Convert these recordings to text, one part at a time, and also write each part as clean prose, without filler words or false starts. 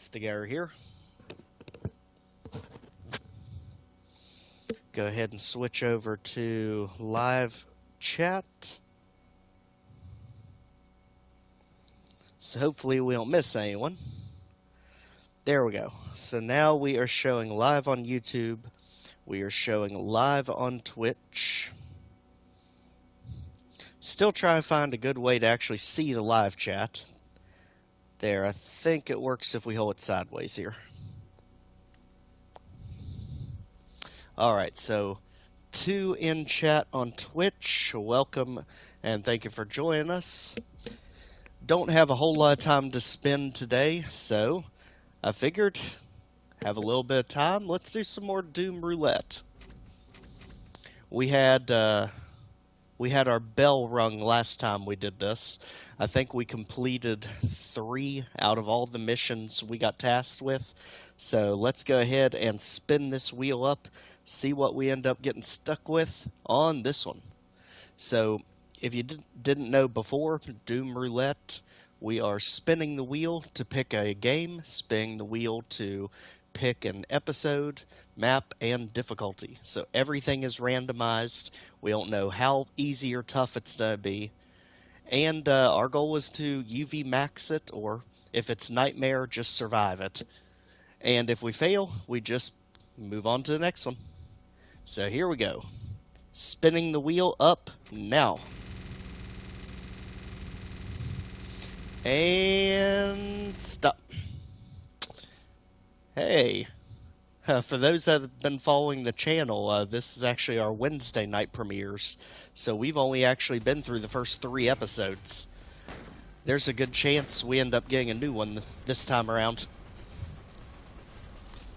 Instigator here. Go ahead and switch over to live chat. So hopefully we don't miss anyone. There we go. So now we are showing live on YouTube. We are showing live on Twitch. Still trying to find a good way to actually see the live chat. There, I think it works if we hold it sideways here. Alright, so 2 in chat on Twitch. Welcome and thank you for joining us. Don't have a whole lot of time to spend today, so I figured have a little bit of time. Let's do some more DooM Roulette. We had our bell rung last time we did this. I think we completed 3 out of all the missions we got tasked with. So let's go ahead and spin this wheel up, see what we end up getting stuck with on this one. So if you didn't know before, DooM Roulette, we are spinning the wheel to pick a game, spinning the wheel to pick an episode, map, and difficulty. So everything is randomized. We don't know how easy or tough it's going to be. And our goal was to UV max it, or if it's nightmare, just survive it. And if we fail, we just move on to the next one. So here we go. Spinning the wheel up now. And stop. Hey. For those that have been following the channel, this is actually our Wednesday night premieres, so we've only actually been through the first 3 episodes. There's a good chance we end up getting a new one this time around.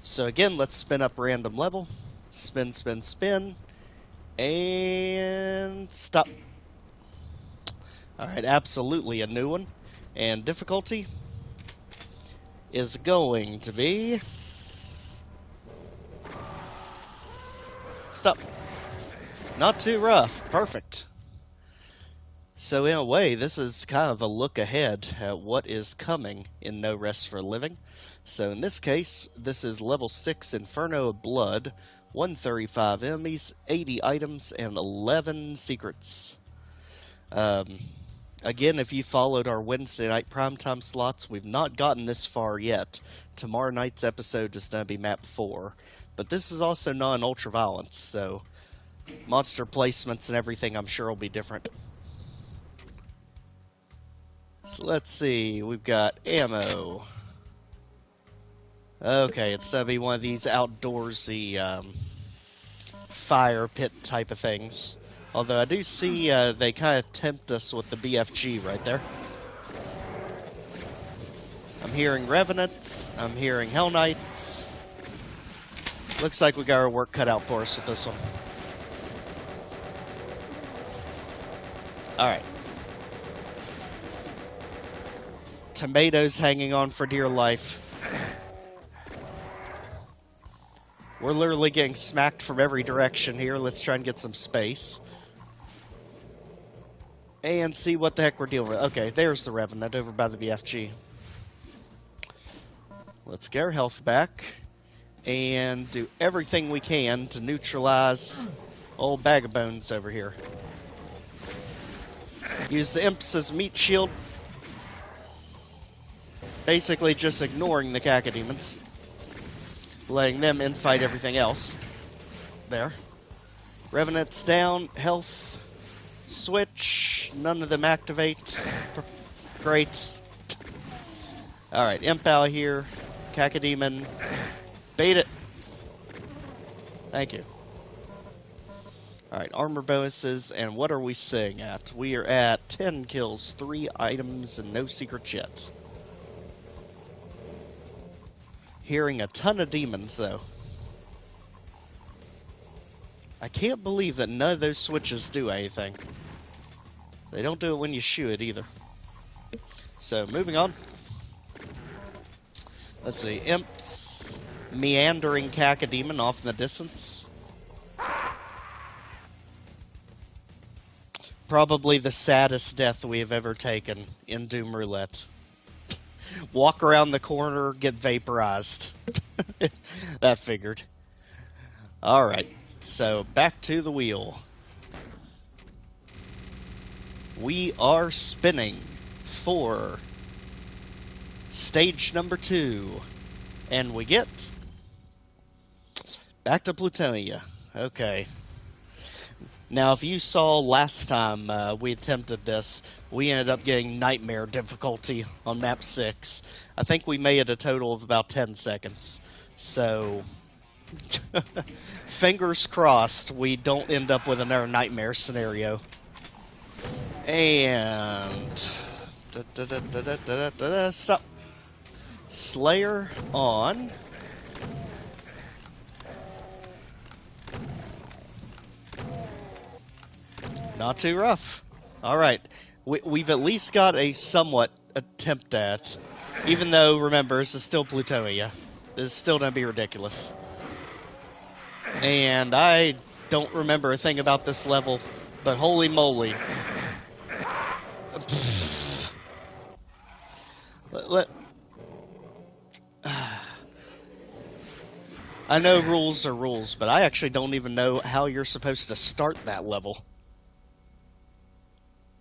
So again, let's spin up random level. Spin, spin, spin. And stop. Alright, absolutely a new one. And difficulty is going to be... Stop. Not too rough. Perfect. So in a way, this is kind of a look ahead at what is coming in No Rest for a Living. So in this case, this is level 6 Inferno of Blood, 135 enemies, 80 items, and 11 secrets. Again, if you followed our Wednesday night primetime slots, we've not gotten this far yet. Tomorrow night's episode is going to be map 4. But this is also non-ultraviolence, so monster placements and everything I'm sure will be different. So let's see, we've got ammo. Okay, it's going to be one of these outdoorsy fire pit type of things. Although I do see they kind of tempt us with the BFG right there. I'm hearing Revenants, I'm hearing Hell Knights. Looks like we got our work cut out for us with this one. Alright. Tomatoes hanging on for dear life. We're literally getting smacked from every direction here. Let's try and get some space. And see what the heck we're dealing with. Okay, there's the Revenant over by the BFG. Let's get our health back. And do everything we can to neutralize old bag of bones over here. Use the imps as meat shield. Basically just ignoring the cacodemons. Letting them infight everything else. There. Revenants down. Health. Switch. None of them activate. Great. Alright, imp out here. Cacodemon. Bait it. Thank you. Alright, armor bonuses, and what are we sitting at? We are at 10 kills, 3 items, and no secrets yet. Hearing a ton of demons, though. I can't believe that none of those switches do anything. They don't do it when you shoot it, either. So, moving on. Let's see, imps. Meandering cacodemon off in the distance. Probably the saddest death we have ever taken in DooM Roulette. Walk around the corner, get vaporized. That figured. Alright, so back to the wheel. We are spinning for stage number 2. And we get back to Plutonia. Okay. Now, if you saw last time we attempted this, we ended up getting nightmare difficulty on map 6. I think we made a total of about 10 seconds. So, fingers crossed we don't end up with another nightmare scenario. And... stop. Slayer on. Not too rough. Alright. We've at least got a somewhat attempt at. Even though, remember, this is still Plutonia. This is still going to be ridiculous. And I don't remember a thing about this level, but holy moly. I know rules are rules, but I actually don't even know how you're supposed to start that level.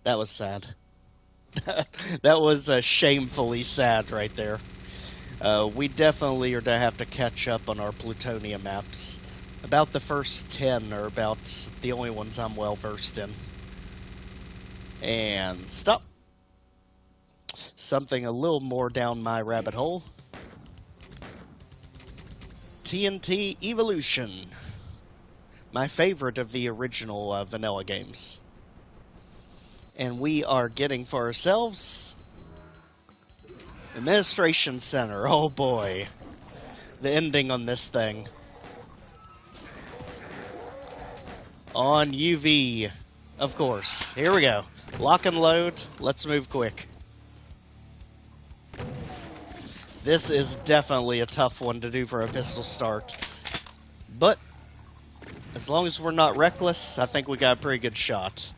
That was sad. That was shamefully sad right there. We definitely are going to have to catch up on our Plutonia maps. About the first 10 are about the only ones I'm well versed in. And stop. Something a little more down my rabbit hole. TNT Evolution. My favorite of the original vanilla games. And we are getting for ourselves Administration Center. Oh boy. The ending on this thing. On UV. Of course. Here we go. Lock and load. Let's move quick. This is definitely a tough one to do for a pistol start. But as long as we're not reckless, I think we got a pretty good shot.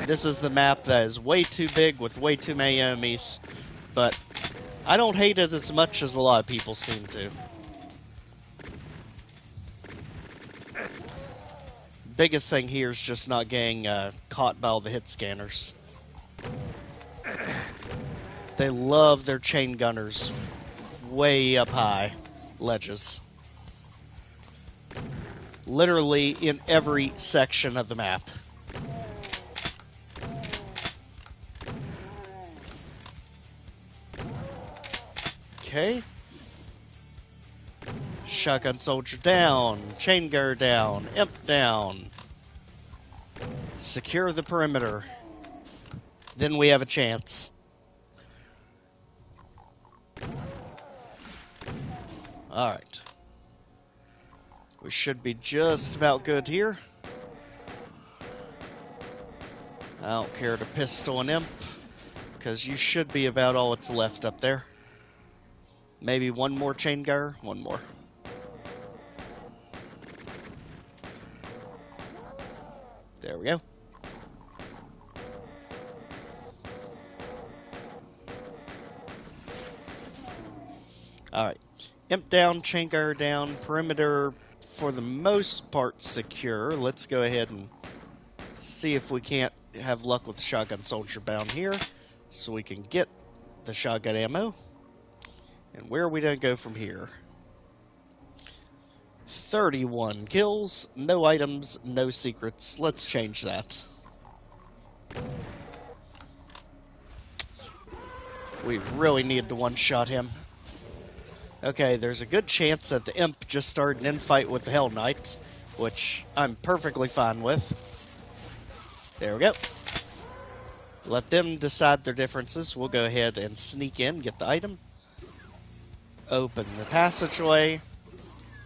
This is the map that is way too big with way too many enemies, but I don't hate it as much as a lot of people seem to. Biggest thing here is just not getting caught by all the hit scanners. They love their chain gunners way up high ledges. Literally in every section of the map. Okay. Shotgun soldier down. Chain gunner down. Imp down. Secure the perimeter. Then we have a chance. Alright. We should be just about good here. I don't care to pistol an imp, because you should be about all that's left up there. Maybe one more chain gunner, one more. There we go. Alright. Imp down, chain gunner down, perimeter for the most part secure. Let's go ahead and see if we can't have luck with the shotgun soldier bound here, so we can get the shotgun ammo. And where are we going to go from here? 31 kills, no items, no secrets. Let's change that. We really need to one-shot him. Okay, there's a good chance that the imp just started an infight with the Hell Knight, which I'm perfectly fine with. There we go. Let them decide their differences. We'll go ahead and sneak in, get the item. Open the passageway.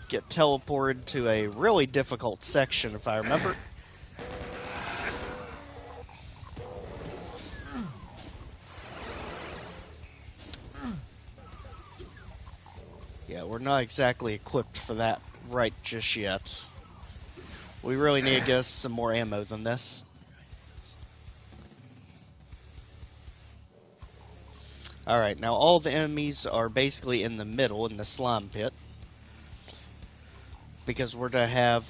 Get teleported to a really difficult section, if I remember. Yeah, we're not exactly equipped for that right just yet. We really need to get us some more ammo than this. Alright, now all the enemies are basically in the middle, in the slime pit. Because we're to have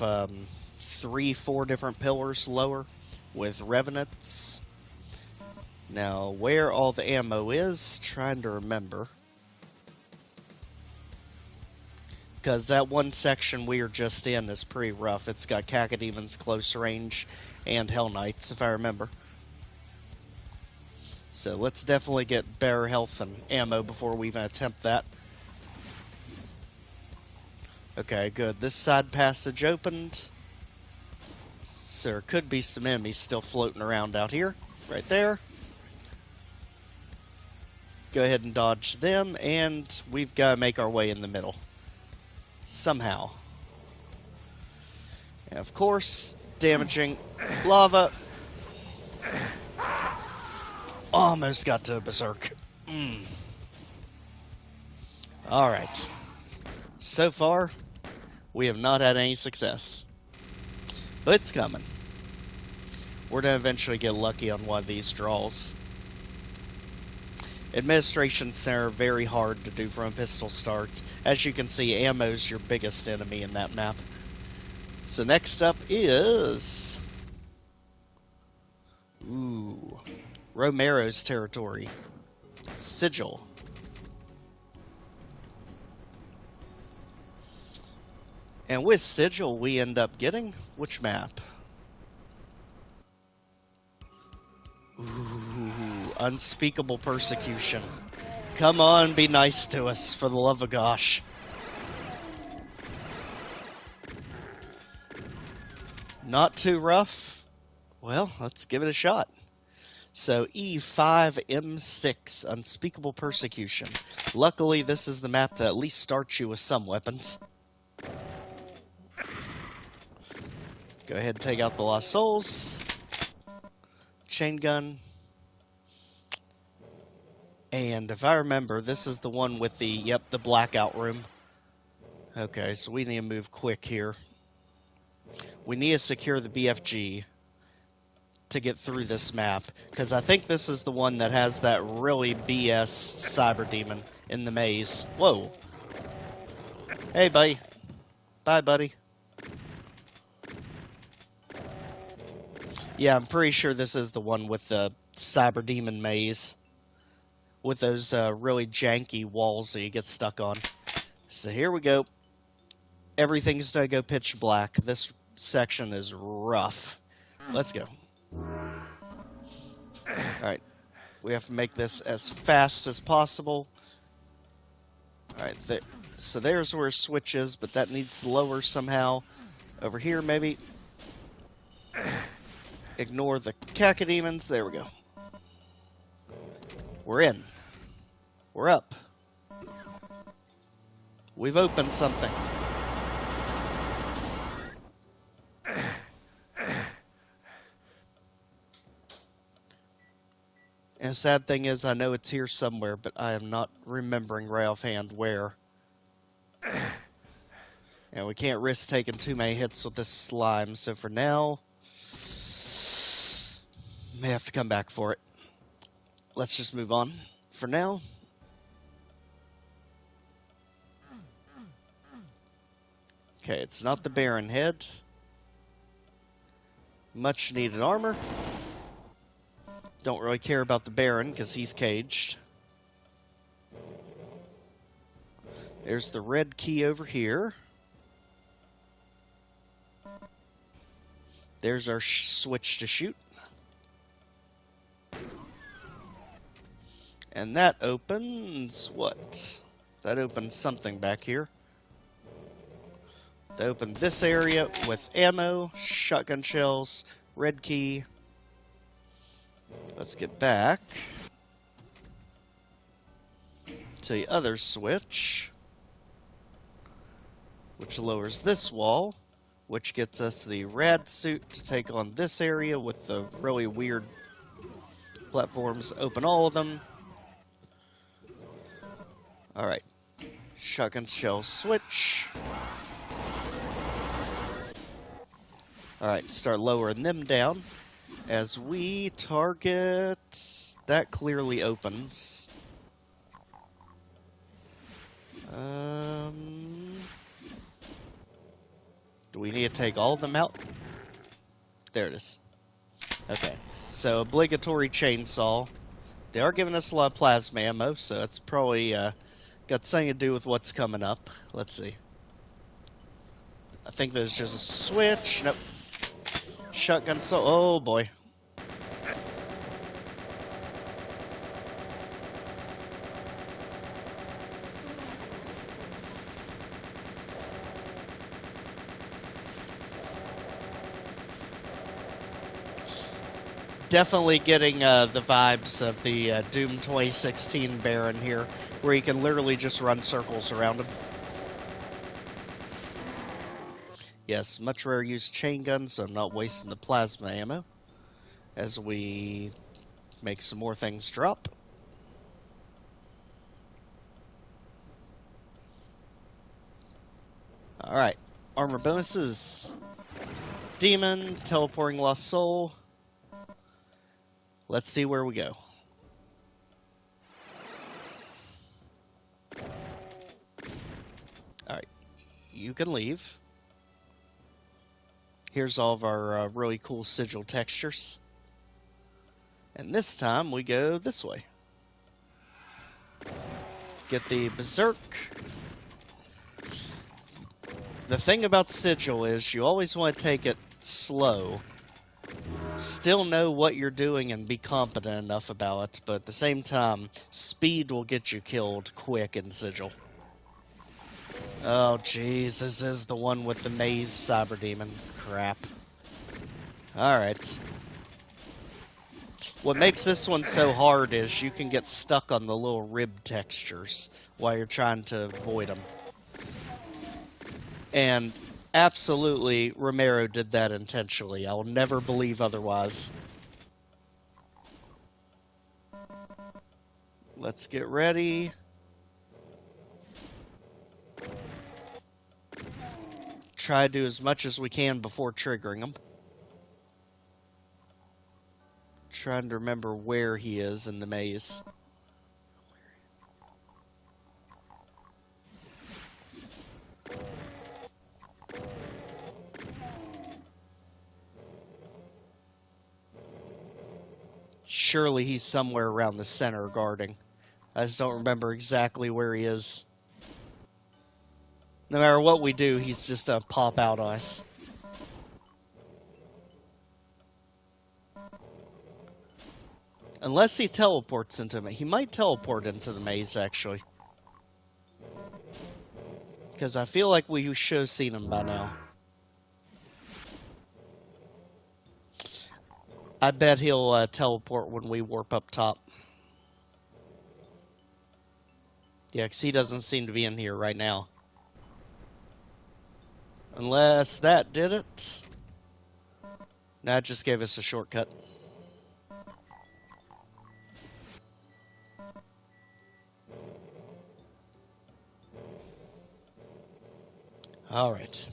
3-4 different pillars lower with revenants. Now, where all the ammo is, trying to remember. Because that one section we are just in is pretty rough. It's got Cacodemons, Close Range, and Hell Knights, if I remember. So let's definitely get better health and ammo before we even attempt that. Okay, good. This side passage opened. So there could be some enemies still floating around out here. Right there. Go ahead and dodge them, and we've got to make our way in the middle. Somehow. And of course, damaging lava. Almost got to Berserk. Alright. So far, we have not had any success. But it's coming. We're going to eventually get lucky on one of these draws. Administration Center, very hard to do from a pistol start. As you can see, ammo's your biggest enemy in that map. So next up is... Ooh. Romero's territory. Sigil. And with Sigil, we end up getting which map? Ooh, Unspeakable Persecution. Come on, be nice to us, for the love of gosh. Not too rough? Well, let's give it a shot. So, E5M6, Unspeakable Persecution. Luckily, this is the map that at least starts you with some weapons. Go ahead and take out the Lost Souls. Chain gun. And if I remember, this is the one with the, the blackout room. Okay, so we need to move quick here. We need to secure the BFG to get through this map, because I think this is the one that has that really BS cyber demon in the maze. Whoa. Hey, buddy. Bye, buddy. Yeah, I'm pretty sure this is the one with the cyber demon maze. With those really janky walls that you get stuck on. So here we go. Everything's gonna go pitch black. This section is rough. Let's go. Alright. We have to make this as fast as possible. Alright, so there's where switch is, but that needs lower somehow. Over here, maybe. Ignore the Cacodemons. There we go. We're in. We're up. We've opened something. And the sad thing is, I know it's here somewhere, but I am not remembering right offhand where. And we can't risk taking too many hits with this slime, so for now, may have to come back for it. Let's just move on. For now. Okay, it's not the Baron head. Much needed armor. Don't really care about the Baron because he's caged. There's the red key over here. There's our switch to shoot. And that opens what? That opens something back here. That opened this area with ammo, shotgun shells, red key. Let's get back to the other switch, which lowers this wall, which gets us the rad suit to take on this area with the really weird platforms. Open all of them. Alright. Shotgun shell switch. Alright, start lowering them down. As we target... That clearly opens. Do we need to take all of them out? There it is. Okay. So, obligatory chainsaw. They are giving us a lot of plasma ammo, so that's probably got something to do with what's coming up. Let's see. I think there's just a switch. Nope. Shotgun saw. Oh boy. Definitely getting the vibes of the DooM 2016 Baron here, where you can literally just run circles around him. Yes, much rare use chain gun, so I'm not wasting the plasma ammo as we make some more things drop. Alright, armor bonuses. Demon, teleporting lost soul. Let's see where we go. Alright, you can leave. Here's all of our really cool sigil textures. And this time we go this way. Get the Berserk. The thing about sigil is you always want to take it slow. Still know what you're doing and be competent enough about it, but at the same time, speed will get you killed quick in sigil. Oh jeez, this is the one with the maze cyber demon. Crap. Alright. What makes this one so hard is you can get stuck on the little rib textures while you're trying to avoid them. And absolutely, Romero did that intentionally. I'll never believe otherwise. Let's get ready. Try to do as much as we can before triggering them. Trying to remember where he is in the maze. Surely he's somewhere around the center guarding. I just don't remember exactly where he is. No matter what we do, he's just gonna pop out on us. Unless he teleports into me. He might teleport into the maze, actually. Because I feel like we should have seen him by now. I bet he'll teleport when we warp up top. Yeah, because he doesn't seem to be in here right now. Unless that did it. That just gave us a shortcut. Alright.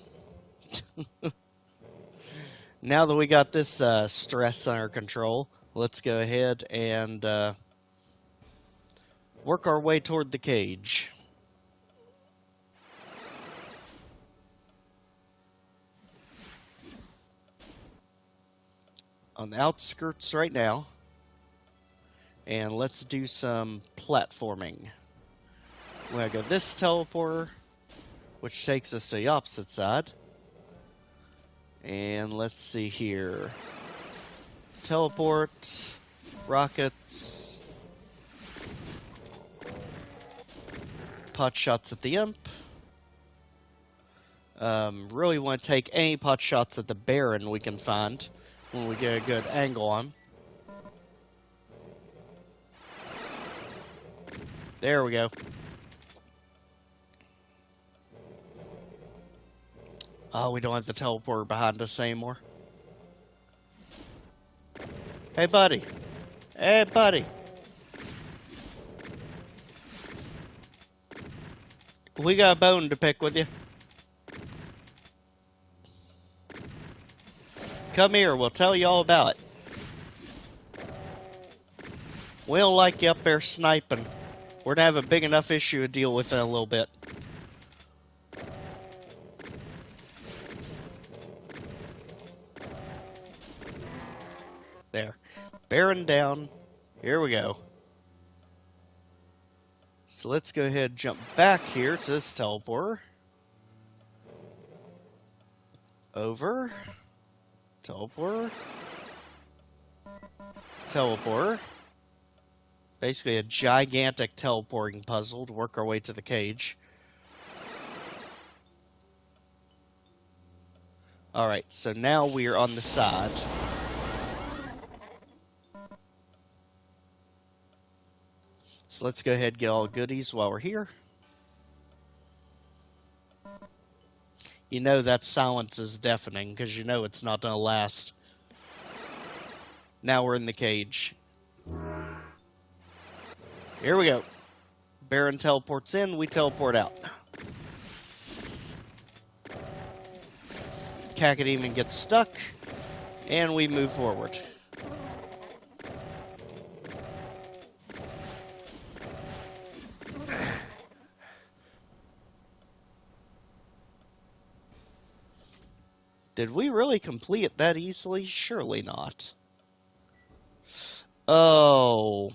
Now that we got this stress under control, let's go ahead and work our way toward the cage. On the outskirts right now. And let's do some platforming. We're going to go this teleporter, which takes us to the opposite side. And let's see here. Teleport, rockets, pot shots at the imp. Really want to take any pot shots at the Baron we can find when we get a good angle on. There we go. Oh, we don't have the teleporter behind us anymore. Hey, buddy. Hey, buddy. We got a bone to pick with you. Come here, we'll tell you all about it. We don't like you up there sniping We're going to have a big enough issue to deal with in a little bit. There. Baron down. Here we go. So let's go ahead and jump back here to this teleporter. Over. Teleporter. Teleporter. Basically a gigantic teleporting puzzle to work our way to the cage. Alright, so now we are on the side. So let's go ahead and get all the goodies while we're here. You know that silence is deafening, because you know it's not going to last. Now we're in the cage. Here we go. Baron teleports in, we teleport out. Cacodemon gets stuck, and we move forward. Did we really complete it that easily? Surely not. Oh.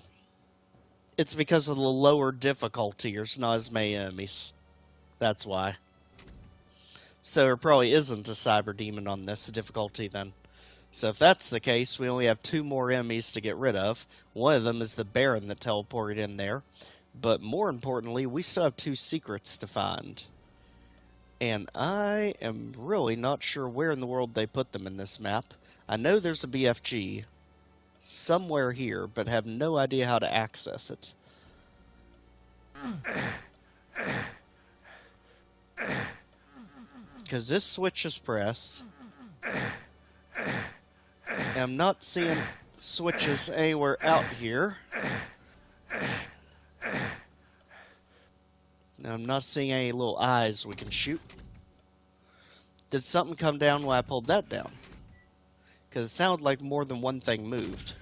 It's because of the lower difficulty. There's not as many enemies. That's why. So there probably isn't a cyber demon on this difficulty then. So if that's the case, we only have 2 more enemies to get rid of. One of them is the Baron that teleported in there. But more importantly, we still have 2 secrets to find. And I am really not sure where in the world they put them in this map. I know there's a BFG somewhere here, but have no idea how to access it. Because this switch is pressed. And I'm not seeing switches anywhere out here. Now, I'm not seeing any little eyes we can shoot. Did something come down when I pulled that down? Because it sounded like more than one thing moved.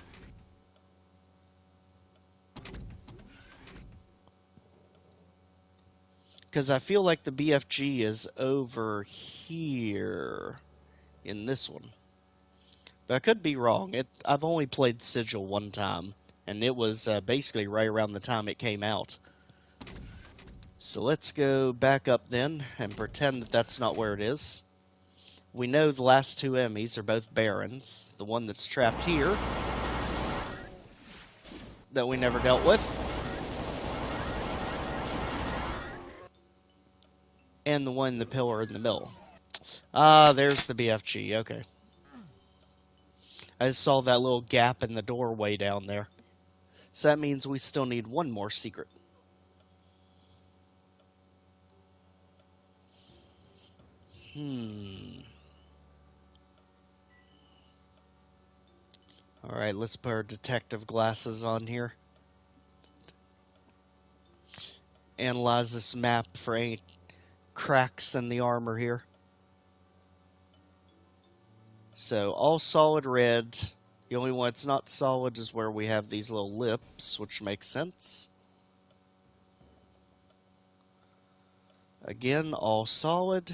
Because I feel like the BFG is over here in this one. But I could be wrong. I've only played Sigil one time, and it was basically right around the time it came out. So let's go back up then and pretend that that's not where it is. We know the last 2 enemies are both Barons. The one that's trapped here that we never dealt with. And the one in the pillar in the middle. Ah, there's the BFG. Okay. I just saw that little gap in the doorway down there. So that means we still need 1 more secret. Alright, let's put our detective glasses on here. Analyze this map for any cracks in the armor here. So, all solid red. The only one that's not solid is where we have these little lips, which makes sense. Again, all solid.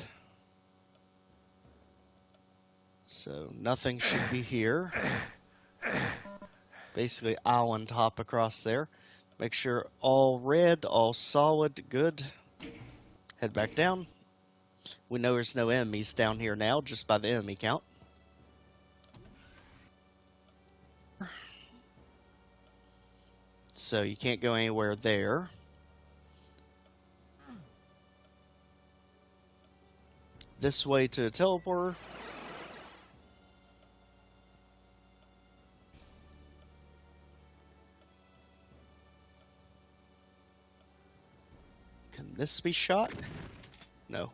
So, nothing should be here. Basically, island hop across there. Make sure all red, all solid, good. Head back down. We know there's no enemies down here now, just by the enemy count. So you can't go anywhere there. This way to the teleporter. Can this be shot? No.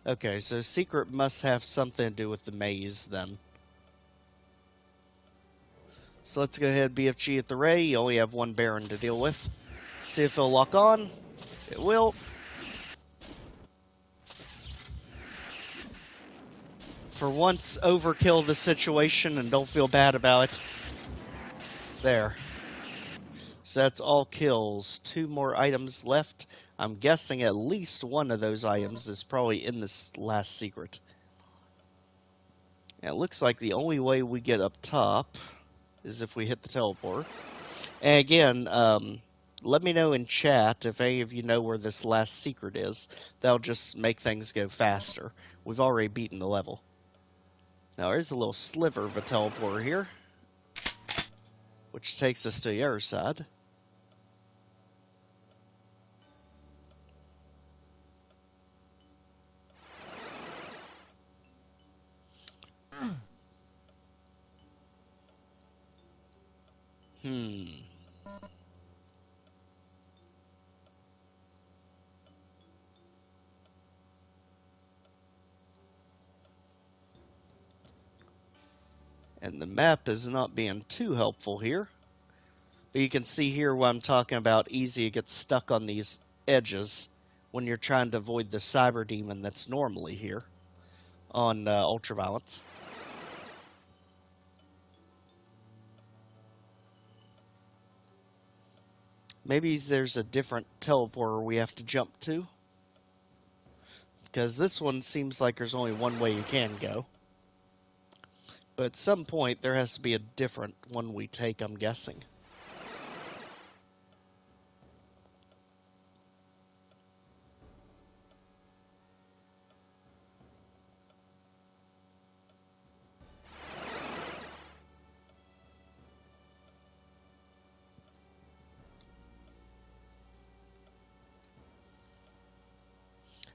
Okay, so secret must have something to do with the maze then. So let's go ahead, BFG at the ray. You only have 1 Baron to deal with. See if it'll lock on. It will. For once, overkill the situation and don't feel bad about it. There. So that's all kills. 2 more items left. I'm guessing at least one of those items is probably in this last secret. And it looks like the only way we get up top is if we hit the teleporter. And again, let me know in chat if any of you know where this last secret is. That'll just make things go faster. We've already beaten the level. Now there's a little sliver of a teleporter here, which takes us to the other side. And the map is not being too helpful here. But you can see here what I'm talking about. Easy to get stuck on these edges when you're trying to avoid the cyber demon that's normally here on Ultraviolence. Maybe there's a different teleporter we have to jump to, because this one seems like there's only one way you can go. But at some point there has to be a different one we take, I'm guessing.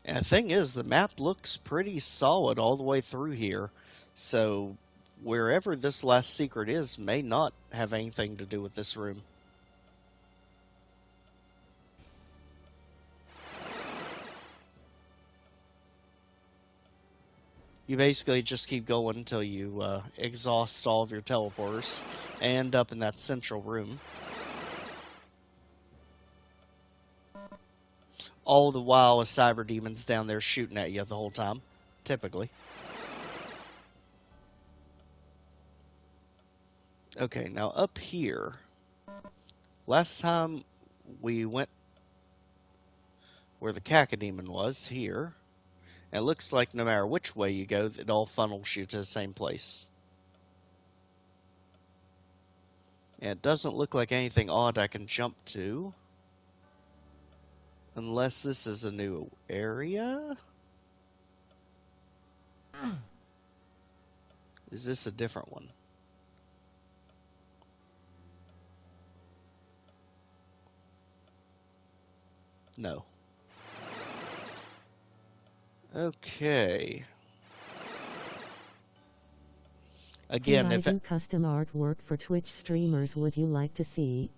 And the thing is, the map looks pretty solid all the way through here, so wherever this last secret is may not have anything to do with this room. You basically just keep going until you exhaust all of your teleporters and end up in that central room. All the while a cyber demon's down there shooting at you the whole time, typically. Okay, now up here, last time we went where the cacodemon was, here, and it looks like no matter which way you go, it all funnels you to the same place. And it doesn't look like anything odd I can jump to. Unless this is a new area? Is this a different one? No. Okay. Again, if I do custom artwork for Twitch streamers, would you like to see?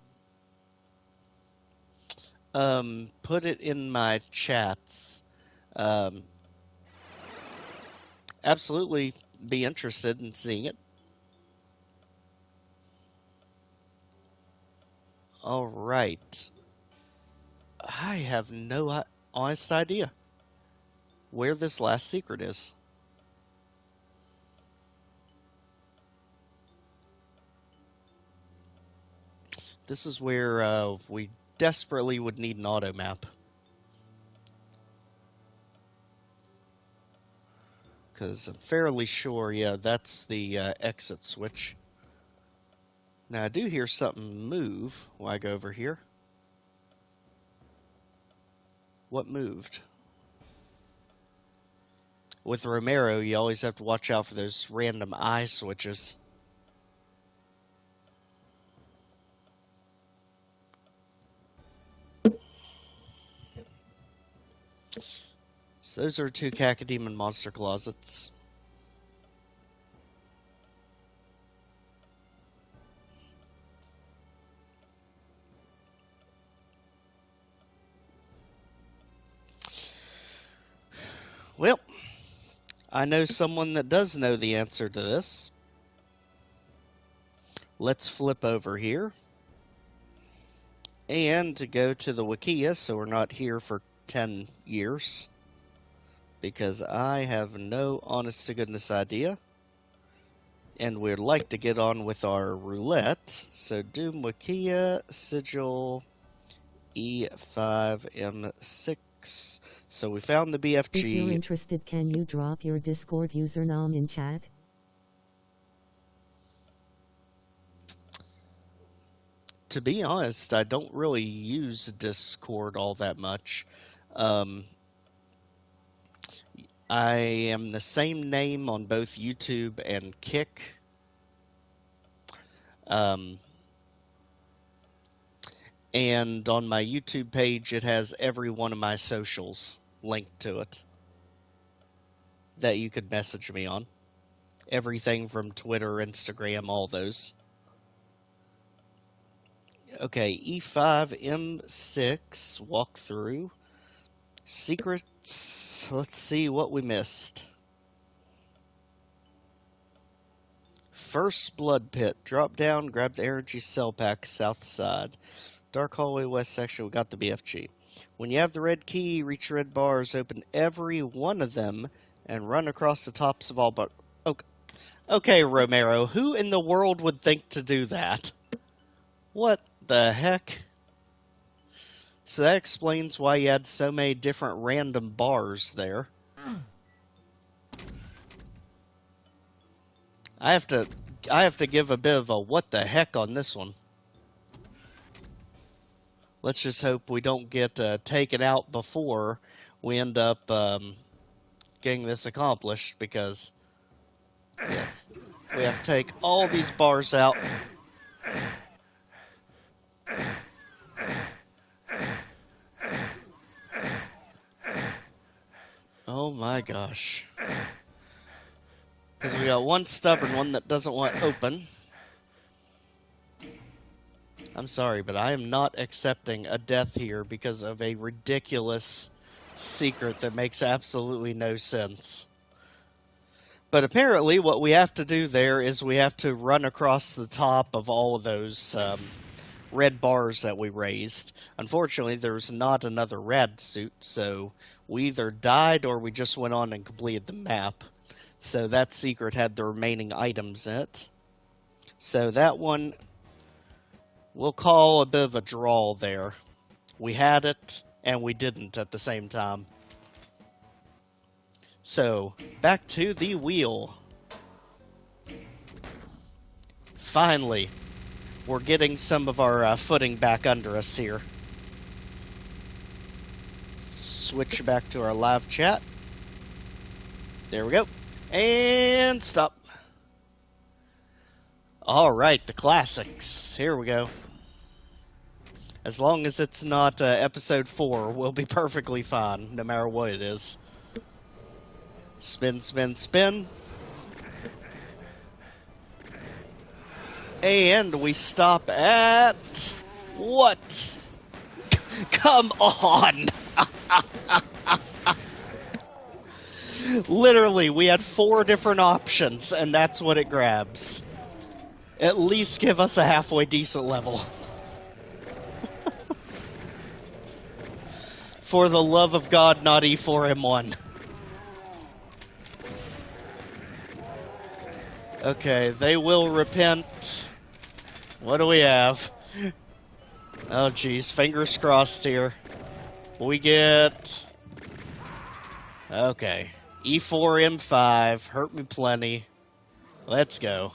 Put it in my chats. Absolutely be interested in seeing it. All right. I have no honest idea where this last secret is. This is where we desperately would need an auto map. Because I'm fairly sure, yeah, that's the exit switch. Now, I do hear something move when I go over here. What moved? With Romero, you always have to watch out for those random eye switches. So those are 2 cacodemon monster closets. Well, I know someone that does know the answer to this. Let's flip over here. And to go to the Wikia, so we're not here for 10 years. Because I have no honest to goodness idea. And we'd like to get on with our roulette. So DooM Wikia, Sigil, E5M6. So we found the BFG. If you're interested, can you drop your Discord username in chat? To be honest, I don't really use Discord all that much. I am the same name on both YouTube and Kick. And on my YouTube page, it has every one of my socials linked to it that you could message me on. Everything from Twitter, Instagram, all those. Okay, E5M6 walkthrough. Secrets. Let's see what we missed. First blood pit. Drop down, grab the energy cell pack, south side. Dark hallway, west section. We got the BFG. When you have the red key, reach red bars, open every one of them, and run across the tops of all but. Okay, Romero, who in the world would think to do that? What the heck? So that explains why you had so many different random bars there. I have to give a bit of a what the heck on this one. Let's just hope we don't get taken out before we end up getting this accomplished, because yes, we have to take all these bars out. Oh my gosh. Because we got one stubborn one that doesn't want to open. I'm sorry, but I am not accepting a death here because of a ridiculous secret that makes absolutely no sense. But apparently what we have to do there is we have to run across the top of all of those red bars that we raised. Unfortunately, there's not another rad suit, so we either died or we just went on and completed the map. So that secret had the remaining items in it. So that one we'll call a bit of a draw there. We had it, and we didn't at the same time. So, back to the wheel. Finally, we're getting some of our footing back under us here. Switch back to our live chat. There we go. And stop. Alright, the classics. Here we go. As long as it's not episode 4, we'll be perfectly fine, no matter what it is. Spin, spin, spin. And we stop at... what? Come on! Literally, we had 4 different options, and that's what it grabs. At least give us a halfway decent level. For the love of God, not E4M1. Okay, they will repent. What do we have? Oh geez, fingers crossed here. We get... okay. E4M5, hurt me plenty. Let's go.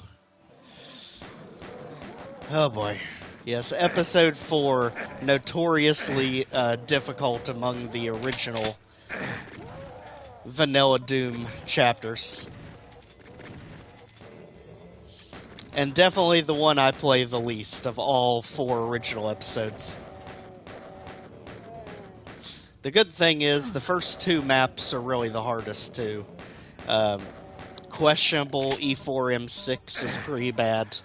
Oh boy. Yes, episode 4, notoriously difficult among the original vanilla DooM chapters. And definitely the one I play the least of all 4 original episodes. The good thing is the first 2 maps are really the hardest too. Questionable E4M6 is pretty bad.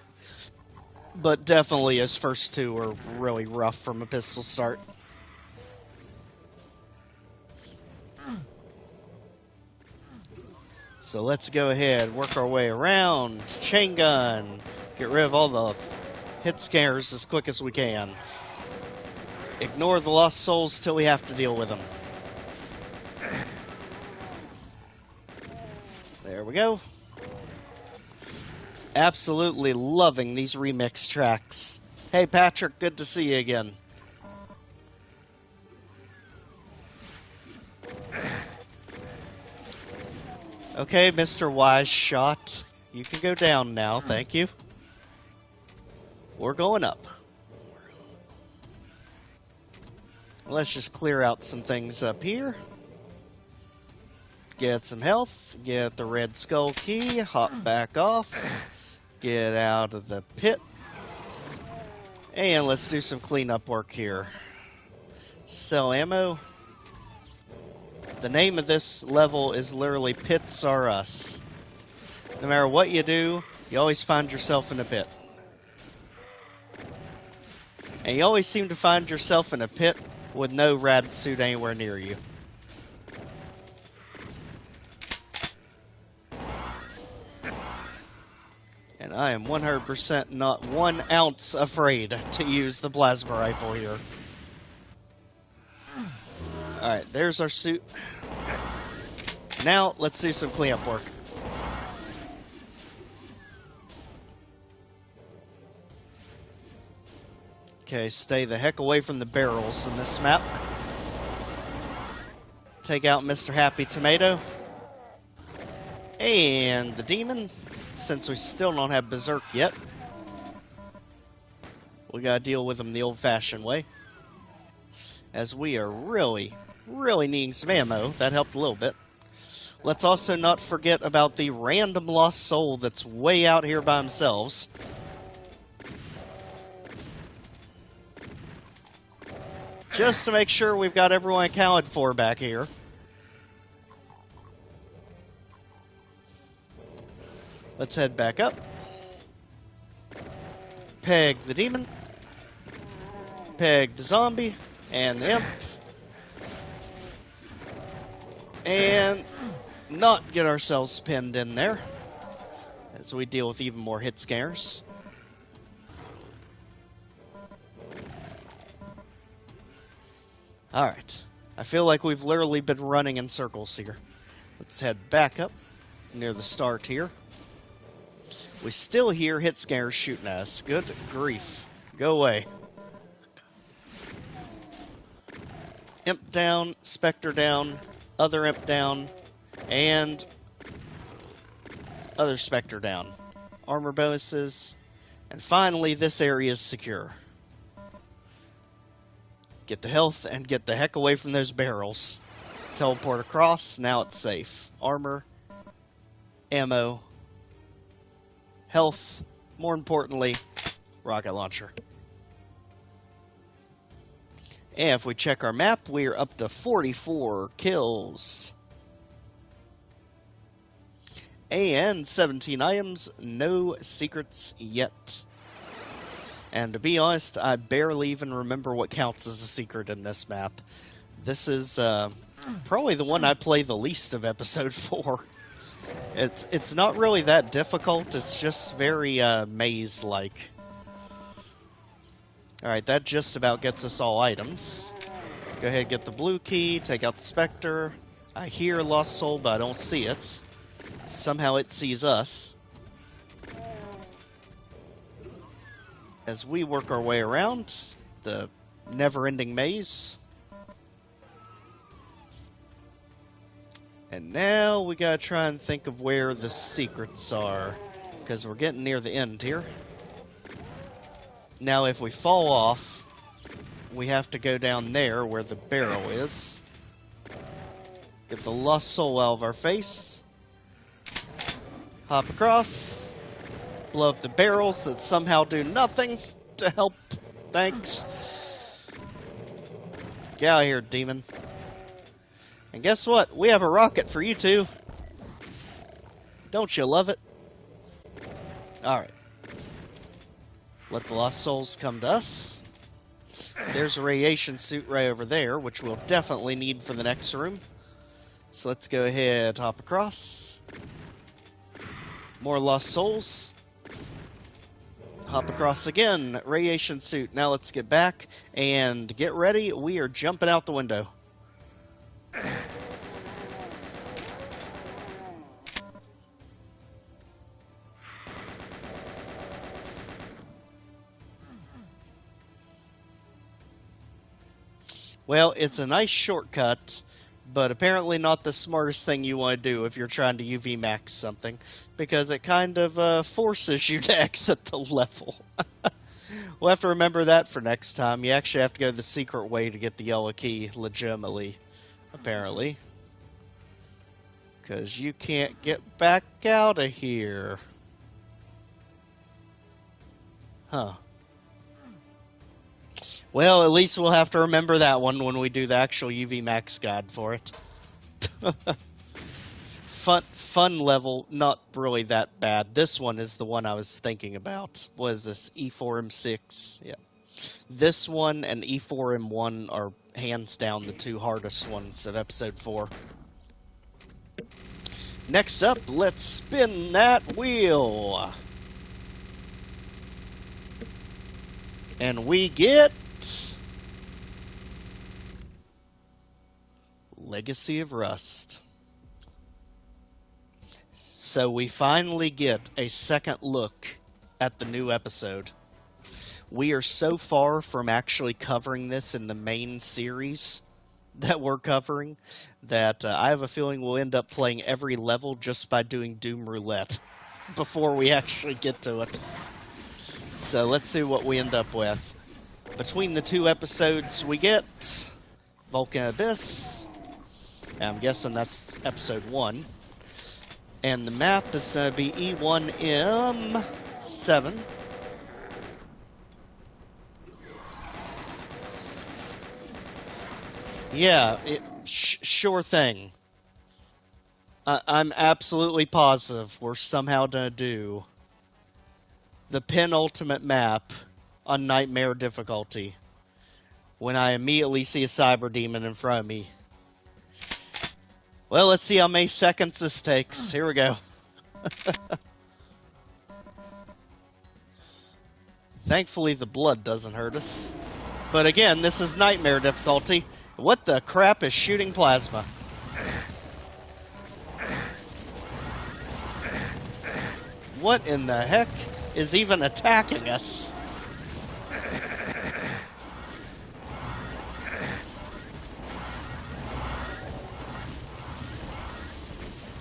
But definitely his first 2 are really rough from a pistol start. So let's go ahead, work our way around, chain gun, get rid of all the hit scares as quick as we can. Ignore the lost souls till we have to deal with them. There we go. Absolutely loving these remix tracks. Hey, Patrick, good to see you again. Okay, Mr. Wise Shot, you can go down now, thank you. We're going up. Let's just clear out some things up here. Get some health, get the red skull key, hop back off, get out of the pit, and let's do some cleanup work here. Sell ammo. The name of this level is literally Pits Are Us. No matter what you do, you always find yourself in a pit. And you always seem to find yourself in a pit with no rad suit anywhere near you. And I am 100% not 1 ounce afraid to use the plasma rifle here. Alright, there's our suit. Now, let's do some cleanup work. Okay, stay the heck away from the barrels in this map. Take out Mr. Happy Tomato. And the demon, since we still don't have Berserk yet. We gotta deal with him the old-fashioned way. As we are really needing some ammo. That helped a little bit. Let's also not forget about the random lost soul that's way out here by themselves. Just to make sure we've got everyone accounted for back here. Let's head back up. Peg the demon. Peg the zombie. And the imp. And not get ourselves pinned in there as we deal with even more hit scares. Alright. I feel like we've literally been running in circles here. Let's head back up near the start here. We still hear hit scares shooting at us. Good grief. Go away. Imp down, Spectre down, other imp down, and other Spectre down. Armor bonuses, and finally this area is secure. Get the health and get the heck away from those barrels. Teleport across, now it's safe. Armor, ammo, health, more importantly, rocket launcher. And if we check our map, we are up to 44 kills. And 17 items, no secrets yet. And to be honest, I barely even remember what counts as a secret in this map. This is probably the one I play the least of episode 4. It's not really that difficult, it's just very maze-like. Alright, that just about gets us all items. Go ahead and get the blue key, take out the Spectre. I hear Lost Soul, but I don't see it. Somehow it sees us. As we work our way around the never-ending maze. And now we gotta try and think of where the secrets are, because we're getting near the end here. Now if we fall off, we have to go down there where the barrel is. Get the lost soul out of our face. Hop across. Blow up the barrels that somehow do nothing to help. Thanks. Get out of here, demon. And guess what? We have a rocket for you two. Don't you love it? Alright. Let the lost souls come to us. There's a radiation suit right over there, which we'll definitely need for the next room. So let's go ahead, hop across. More lost souls. Hop across again, radiation suit. Now let's get back and get ready. We are jumping out the window. Well, it's a nice shortcut, but apparently not the smartest thing you want to do if you're trying to UV max something, because it kind of forces you to exit the level. We'll have to remember that for next time. You actually have to go the secret way to get the yellow key legitimately, apparently. Because you can't get back out of here. Huh. Well, at least we'll have to remember that one when we do the actual UV max guide for it. Fun level, not really that bad. This one is the one I was thinking about. What is this? E4M6? Yeah. This one and E4M1 are hands down the two hardest ones of episode 4. Next up, let's spin that wheel. And we get Legacy of Rust. So we finally get a second look at the new episode. We are so far from actually covering this in the main series that we're covering that I have a feeling we'll end up playing every level just by doing DooM Roulette before we actually get to it. So let's see what we end up with. Between the two episodes we get Vulcan Abyss. I'm guessing that's episode 1. And the map is going to be E1M7. Yeah, sure thing. I'm absolutely positive we're somehow going to do the penultimate map on Nightmare difficulty when I immediately see a Cyber Demon in front of me. Well, let's see how many seconds this takes. Here we go. Thankfully, the blood doesn't hurt us. But again, this is Nightmare difficulty. What the crap is shooting plasma? What in the heck is even attacking us?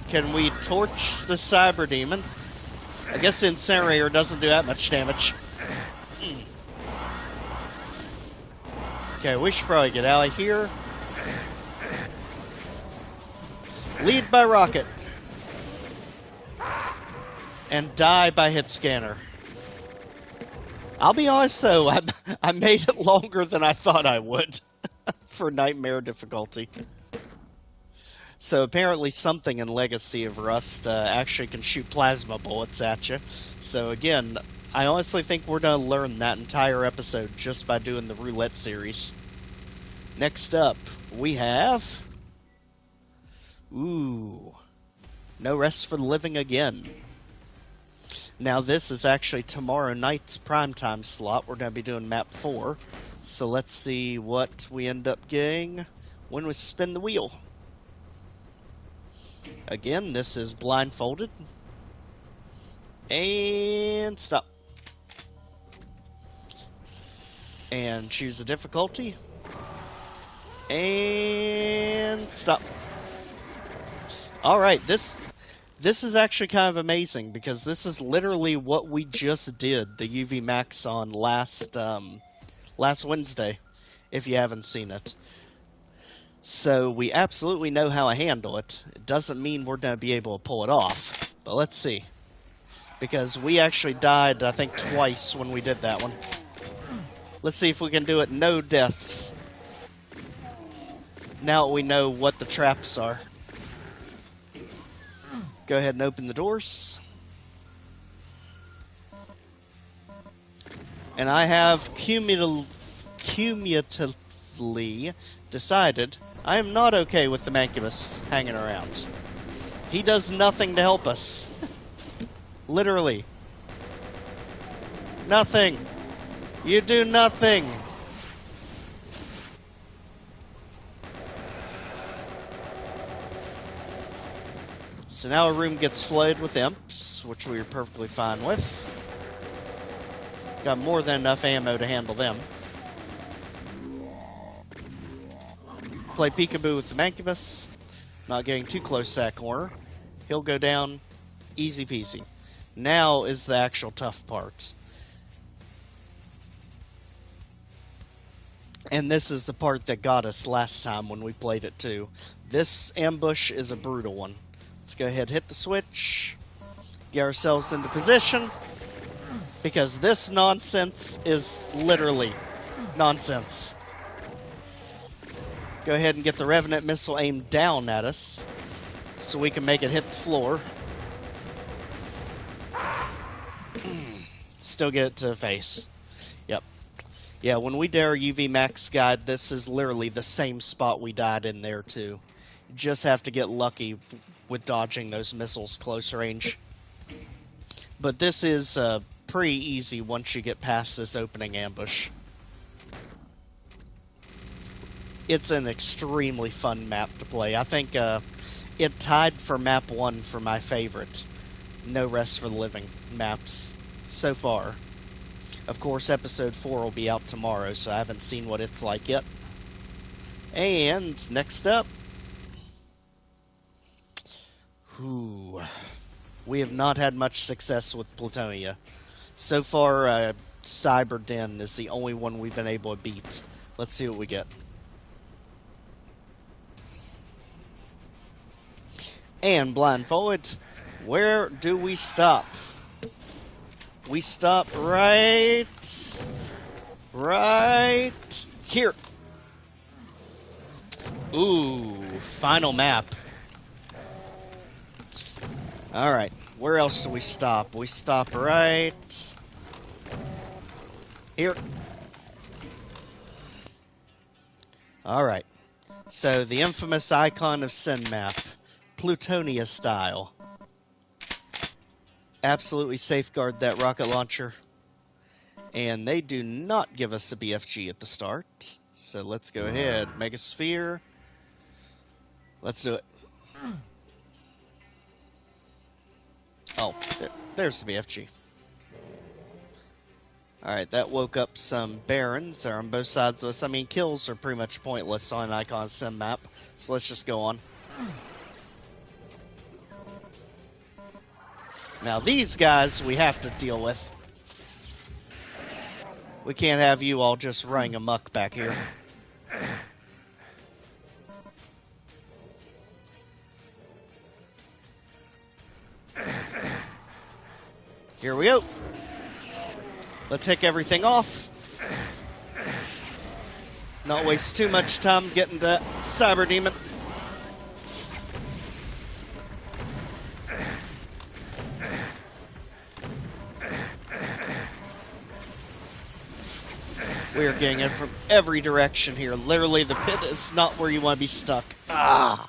Can we torch the Cyber Demon? I guess the Incinerator doesn't do that much damage. Okay, we should probably get out of here. Lead by rocket. And die by hit scanner. I'll be honest though, I made it longer than I thought I would for Nightmare difficulty. So apparently something in Legacy of Rust actually can shoot plasma bullets at you. So again, I honestly think we're going to learn that entire episode just by doing the Roulette series. Next up, we have... Ooh. No Rest for the Living again. Now this is actually tomorrow night's primetime slot. We're going to be doing map 4. So let's see what we end up getting when we spin the wheel. Again, this is blindfolded. And stop. And choose the difficulty. And stop. Alright, this is actually kind of amazing because this is literally what we just did, the UV Max on last Wednesday, if you haven't seen it. So we absolutely know how to handle it. It doesn't mean we're going to be able to pull it off, but let's see. Because we actually died, I think, twice when we did that one. Let's see if we can do it no deaths. Now we know what the traps are. Go ahead and open the doors. And I have cumulatively decided I am not okay with the Mancubus hanging around. He does nothing to help us. Literally. Nothing. You do nothing. So now our room gets flooded with imps, which we are perfectly fine with. Got more than enough ammo to handle them. play peekaboo with the Mancubus, not getting too close to that corner. He'll go down, easy peasy. Now is the actual tough part. And this is the part that got us last time when we played it too. This ambush is a brutal one. Let's go ahead and hit the switch. Get ourselves into position. Because this nonsense is literally nonsense. Go ahead and get the Revenant missile aimed down at us. So we can make it hit the floor. Still get it to the face. Yep. Yeah, when we did our UV Max guide, this is literally the same spot we died in there too. You just have to get lucky with dodging those missiles close range. But this is pretty easy once you get past this opening ambush. It's an extremely fun map to play. I think it tied for map 1 for my favorite No Rest for the Living maps so far. Of course, episode 4 will be out tomorrow, so I haven't seen what it's like yet. And next up, we have not had much success with Plutonia. So far, Cyber Den is the only one we've been able to beat. Let's see what we get. And blindfolded, where do we stop? We stop right here. Ooh, final map. Alright, where else do we stop? We stop right here. Alright, so the infamous Icon of Sin map, Plutonia style. Absolutely safeguard that rocket launcher. And they do not give us a BFG at the start. So let's go ahead. Megasphere. Let's do it. Oh, there's the BFG. Alright, that woke up some Barons. They're on both sides of us. I mean, kills are pretty much pointless on an Icon Sim map. So let's just go on. Now these guys we have to deal with. We can't have you all just running amok back here. Here we go. Let's take everything off. Not waste too much time getting to that Cyber Demon. We are getting it from every direction here. Literally, the pit is not where you want to be stuck. Ah!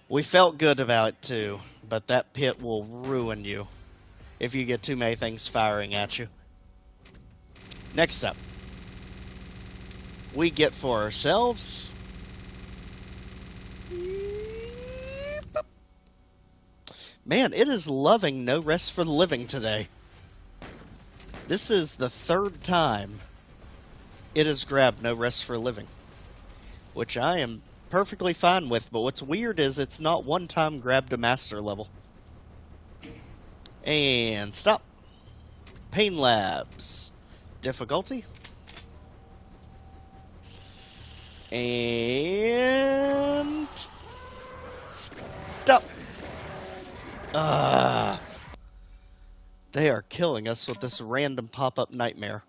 We felt good about it too, but that pit will ruin you if you get too many things firing at you. Next up, we get for ourselves man, it is loving No Rest for the Living today. This is the third time it has grabbed No Rest for a Living, which I am perfectly fine with, but what's weird is it's not one time grabbed a master level. And stop. Pain Labs. Difficulty. And stop. They are killing us with this random pop-up nightmare.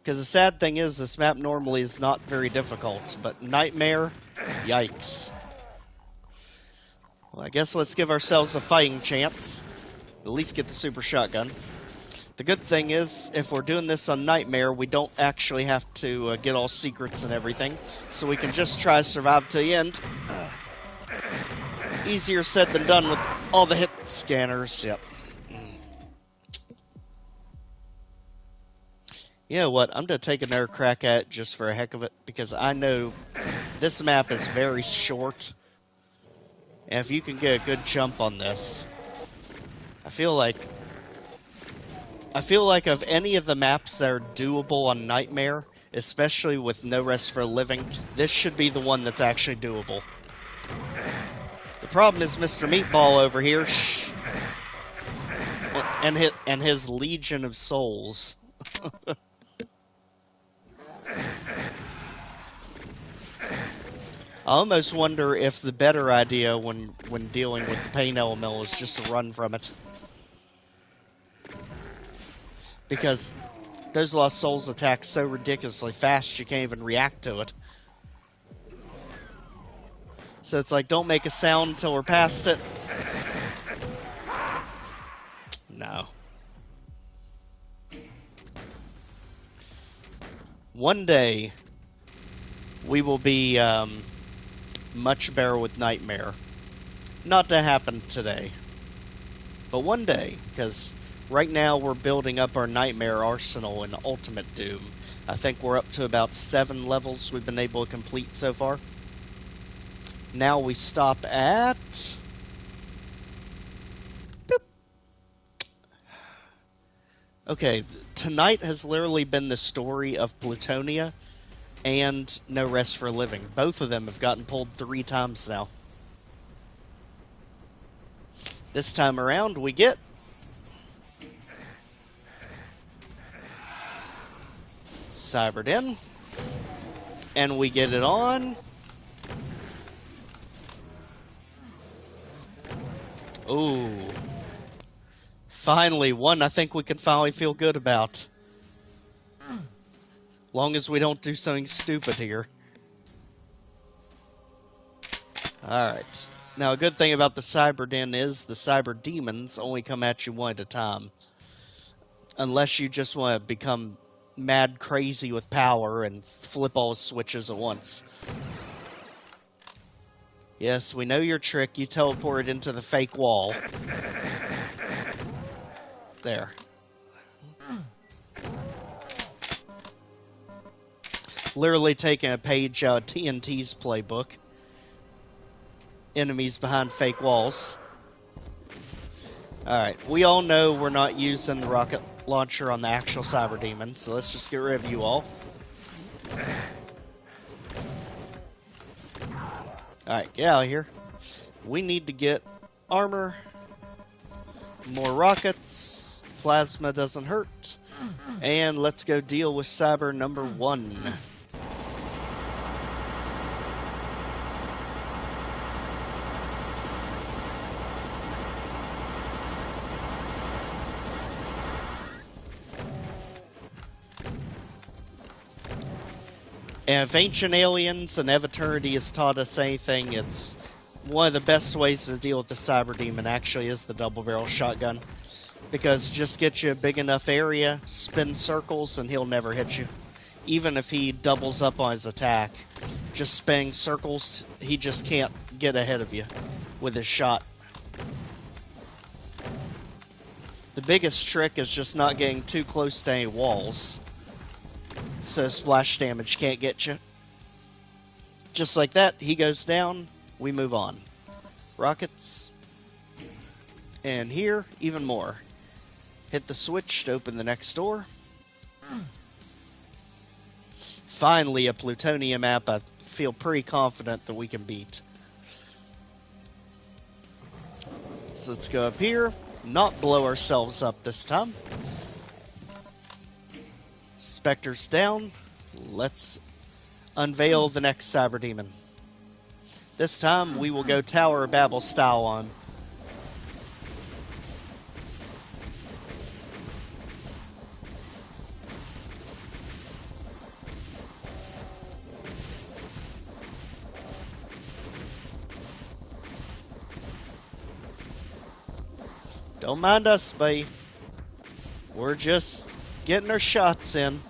Because the sad thing is, this map normally is not very difficult, but nightmare, yikes. Well, I guess let's give ourselves a fighting chance. At least get the super shotgun. The good thing is, if we're doing this on nightmare, we don't actually have to get all secrets and everything, so we can just try to survive to the end. Easier said than done with all the hit scanners. Yep. You know what? I'm going to take another crack at it just for a heck of it, because I know this map is very short. And if you can get a good jump on this, I feel like of any of the maps that are doable on Nightmare, especially with no rest for a living. This should be the one that's actually doable. The problem is Mr. Meatball over here, and his legion of souls. I almost wonder if the better idea when dealing with the pain elemental is just to run from it. Because those Lost Souls attack so ridiculously fast you can't even react to it. So it's like, don't make a sound until we're past it. No. One day, we will be much better with Nightmare. Not to happen today. But one day, because right now we're building up our Nightmare arsenal in Ultimate Doom. I think we're up to about 7 levels we've been able to complete so far. Now we stop at... Boop. Okay, tonight has literally been the story of Plutonia and No Rest for a Living. Both of them have gotten pulled 3 times now. This time around we get... Cybered in. And we get it on... Ooh. Finally, one I think we can finally feel good about. Long as we don't do something stupid here. Alright. Now, a good thing about the Cyber Den is the Cyber Demons only come at you one at a time. Unless you just want to become mad crazy with power and flip all switches at once. Yes, we know your trick. You teleported into the fake wall. There. Literally taking a page out of TNT's playbook. Enemies behind fake walls. Alright, we all know we're not using the rocket launcher on the actual Cyber Demon, so let's just get rid of you all. Alright, get out of here. We need to get armor, more rockets, plasma doesn't hurt, and let's go deal with Cyber number 1. And if Ancient Aliens and Eveternity has taught us anything, it's one of the best ways to deal with the Cyber Demon actually is the double barrel shotgun. Because just get you a big enough area, spin circles, and he'll never hit you. Even if he doubles up on his attack. Just spinning circles, he just can't get ahead of you with his shot. The biggest trick is just not getting too close to any walls. So splash damage can't get you. Just like that, he goes down, we move on. Rockets. And here, even more. Hit the switch to open the next door. Finally, a plutonium map I feel pretty confident that we can beat. So let's go up here, not blow ourselves up this time. Spectre's down. Let's unveil the next Cyber Demon. This time we will go Tower of Babel style on. Don't mind us, babe. We're just getting our shots in.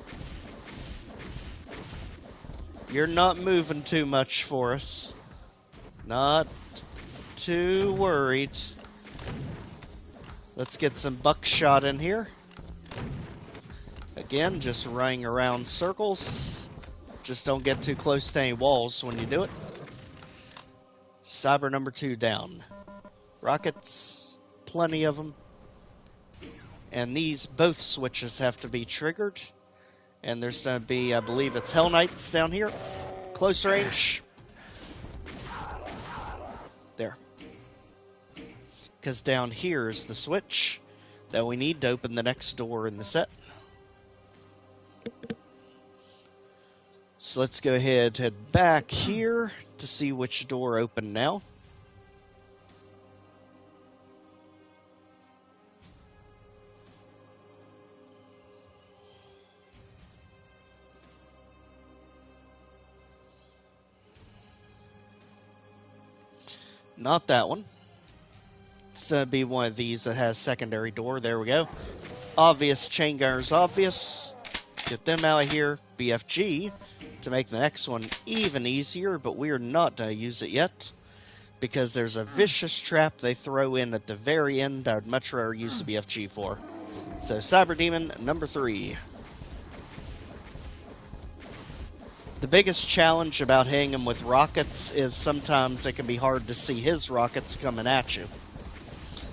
You're not moving too much for us. Not too worried. Let's get some buckshot in here. Again, just running around circles. Just don't get too close to any walls when you do it. Cyber number 2 down. Rockets, plenty of them. And these both switches have to be triggered. And there's going to be, I believe it's Hell Knights down here. Close range. There. Because down here is the switch that we need to open the next door in the set. So let's go ahead and head back here to see which door opened now. Not that one. It's going to be one of these that has secondary door. There we go. Obvious chain gunners, obvious. Get them out of here. BFG to make the next one even easier, but we are not going to use it yet because there's a vicious trap they throw in at the very end I would much rather use the BFG for. So Cyber Demon number 3. The biggest challenge about hitting him with rockets is sometimes it can be hard to see his rockets coming at you.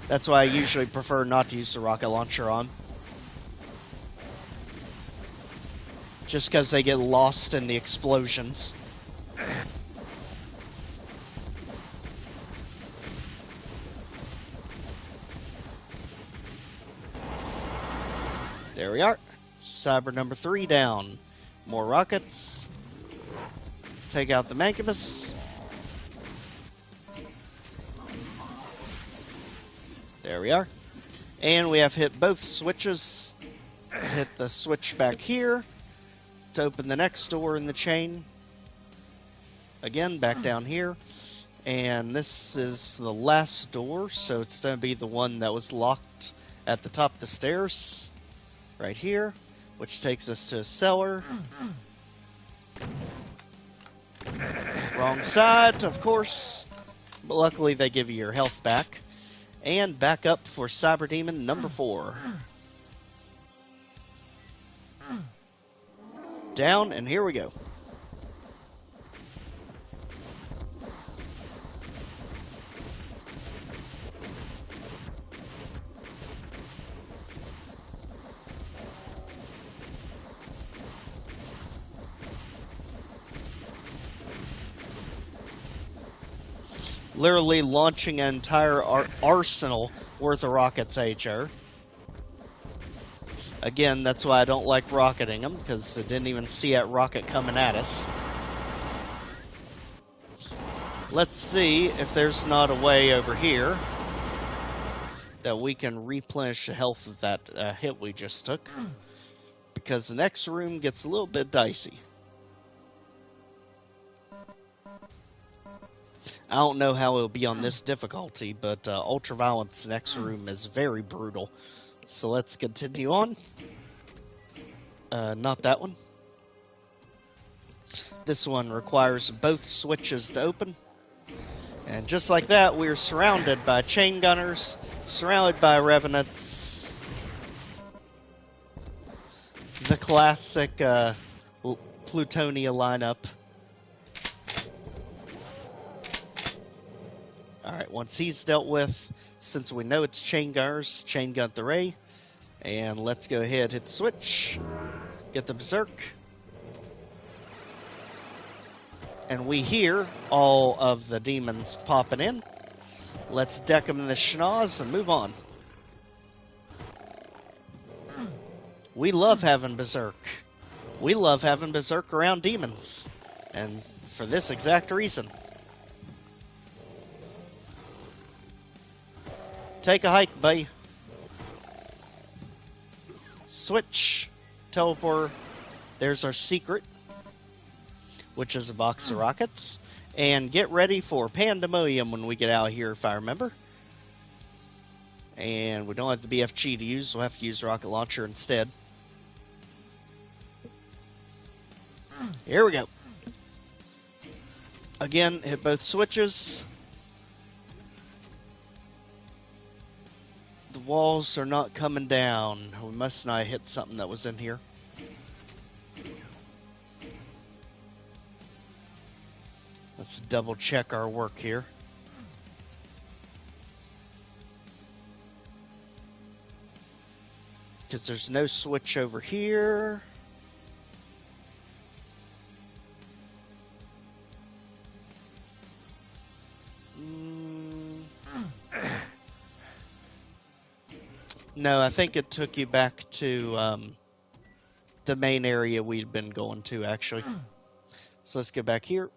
That's why I usually prefer not to use the rocket launcher on. Just because they get lost in the explosions. There we are. Cyber number 3 down. More rockets. Take out the Mancubus. There we are. And we have hit both switches. Let's hit the switch back here to open the next door in the chain. Again, back down here. And this is the last door, so it's going to be the one that was locked at the top of the stairs. Right here, which takes us to a cellar. Wrong side, of course. But luckily they give you your health back. And back up for Cyber Demon number 4. Down, and here we go. Literally launching an entire arsenal worth of rockets at her. Again, that's why I don't like rocketing them, because I didn't even see that rocket coming at us. Let's see if there's not a way over here that we can replenish the health of that hit we just took. Because the next room gets a little bit dicey. I don't know how it'll be on this difficulty, but Ultraviolence next room is very brutal. So let's continue on. Not that one. This one requires both switches to open. And just like that, we are surrounded by chain gunners, surrounded by revenants. The classic Plutonia lineup. Alright, once he's dealt with, since we know it's chain gunners, chain gun the ray. And let's go ahead, hit the switch, get the berserk. And we hear all of the demons popping in. Let's deck them in the schnoz and move on. We love having berserk. We love having berserk around demons. And for this exact reason. Take a hike, buddy. Switch. Teleporter. There's our secret, which is a box of rockets. And get ready for pandemonium when we get out of here, if I remember. And we don't have the BFG to use, so we'll have to use rocket launcher instead. Here we go. Again, hit both switches. The walls are not coming down. We must not hit something that was in here. Let's double check our work here. Because there's no switch over here. No, I think it took you back to the main area we'd been going to, actually. So let's get back here.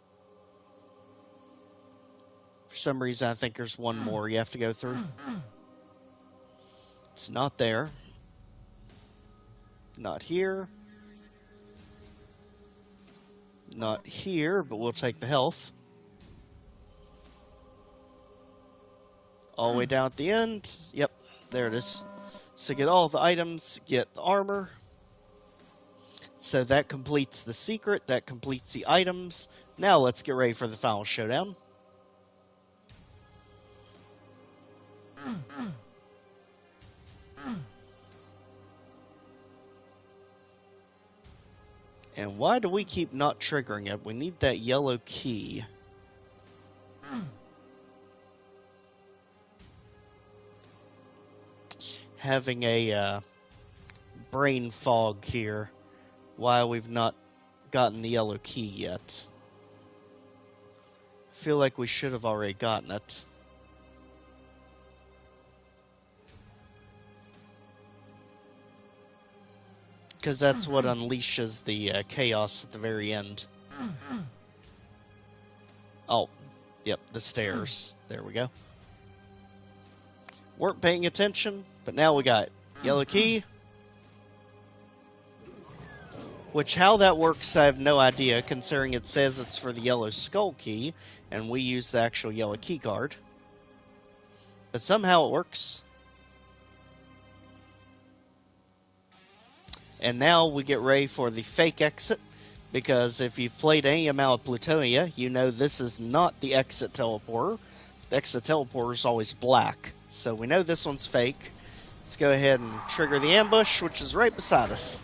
For some reason, I think there's one more you have to go through. It's not there. Not here. Not here, but we'll take the health. All the way down at the end. Yep, there it is. So get all the items, get the armor. So that completes the secret, that completes the items. Now let's get ready for the final showdown. And why do we keep not triggering it? We need that yellow key. Having a brain fog here. Why we've not gotten the yellow key yet. I feel like we should have already gotten it. Because that's what unleashes the chaos at the very end. Oh, yep, the stairs. There we go. Weren't paying attention, but now we got yellow key. Which, how that works, I have no idea, considering it says it's for the yellow skull key, and we use the actual yellow key card. But somehow it works. And now we get ready for the fake exit, because if you've played any amount of Plutonia, you know this is not the exit teleporter. The exit teleporter is always black, so we know this one's fake. Let's go ahead and trigger the ambush, which is right beside us.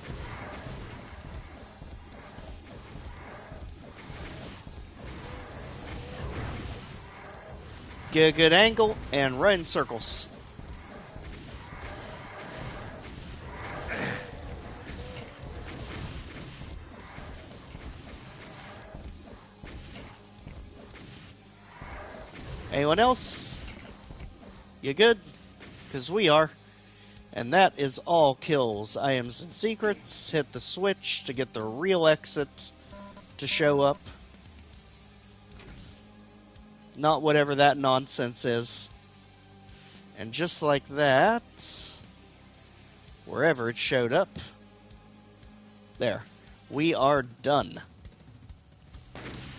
Get a good angle and run in circles. Anyone else? You good? Because we are. And that is all kills. Items and secrets. Hit the switch to get the real exit to show up. Not whatever that nonsense is. And just like that, wherever it showed up, there. We are done.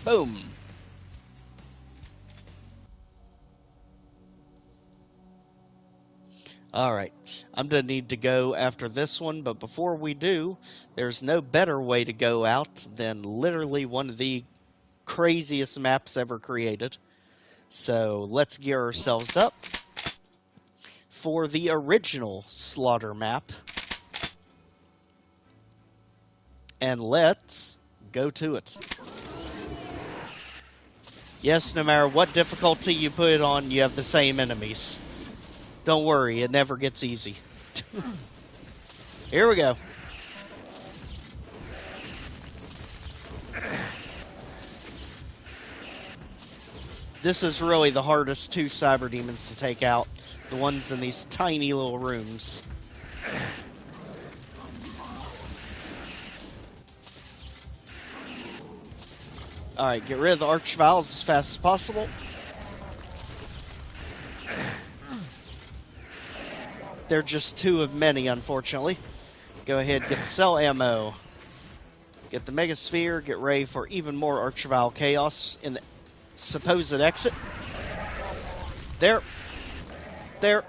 Boom. Alright, I'm going to need to go after this one, but before we do, there's no better way to go out than literally one of the craziest maps ever created. So let's gear ourselves up for the original Slaughter map. And let's go to it. Yes, no matter what difficulty you put it on, you have the same enemies. Don't worry, it never gets easy. Here we go. This is really the hardest two cyber demons to take out. The ones in these tiny little rooms. Alright, get rid of the archviles as fast as possible. They're just two of many, unfortunately. Go ahead, get the cell ammo. Get the Megasphere, get ready for even more Archivile Chaos in the supposed exit. There. There.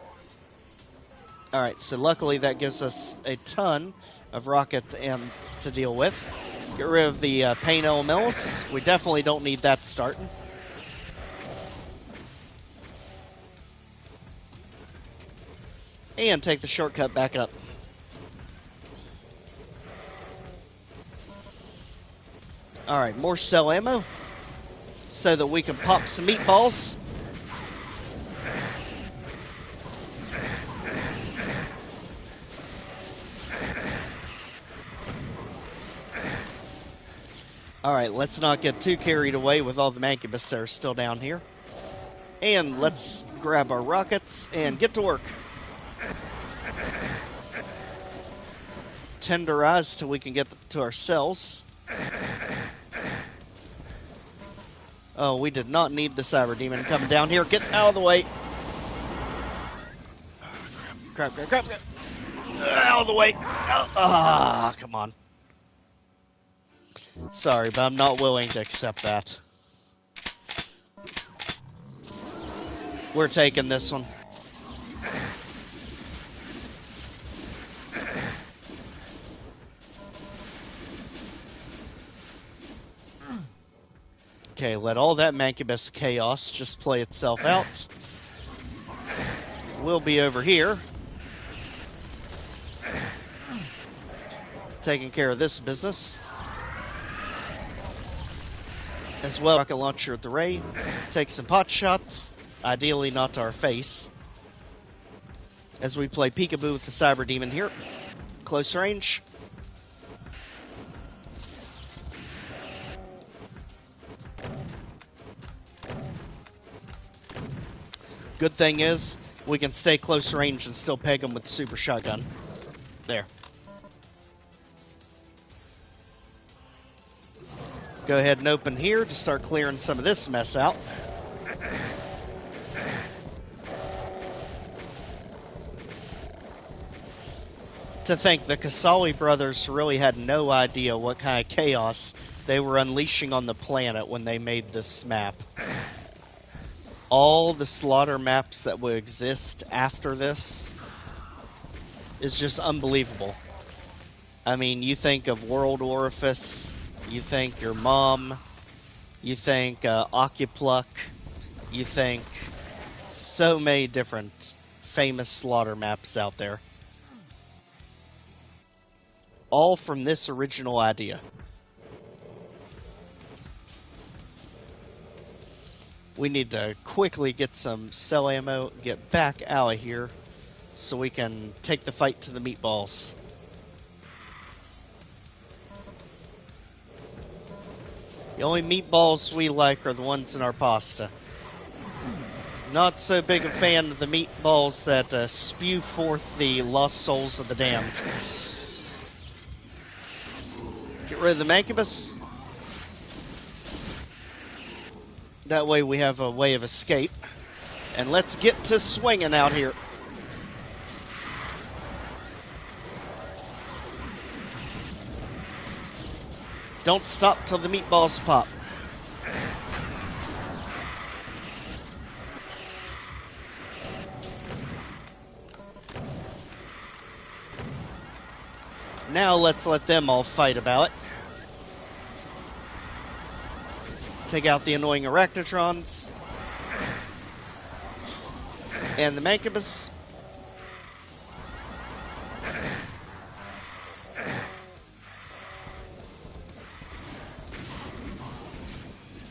Alright, so luckily that gives us a ton of rocket to deal with. Get rid of the pain elementals. We definitely don't need that starting. And take the shortcut back up. Alright, more cell ammo. So that we can pop some meatballs. Alright, let's not get too carried away with all the Mancubus that are still down here. And let's grab our rockets and get to work. tenderize till we can get to our cells. Oh, we did not need the Cyber Demon coming down here. Get out of the way. Crap. Out of the way. Come on. Sorry, but I'm not willing to accept that. We're taking this one. Okay, let all that Mancubus chaos just play itself out. We'll be over here, taking care of this business. As well, rocket launcher at the ray. Take some pot shots, ideally not to our face. As we play peekaboo with the Cyber Demon here. Close range. Good thing is, we can stay close range and still peg them with the super shotgun. There. Go ahead and open here to start clearing some of this mess out. To think the Kasawi brothers really had no idea what kind of chaos they were unleashing on the planet when they made this map. All the slaughter maps that will exist after this is just unbelievable. I mean, you think of World Orifice, you think your mom, you think Occupluck, you think so many different famous slaughter maps out there. All from this original idea. We need to quickly get some cell ammo, get back out of here, so we can take the fight to the meatballs. The only meatballs we like are the ones in our pasta. Not so big a fan of the meatballs that spew forth the lost souls of the damned. Get rid of the Mancubus. That way we have a way of escape. And let's get to swinging out here. Don't stop till the meatballs pop. Now let's let them all fight about it. Take out the annoying Arachnotrons. And the Mancubus.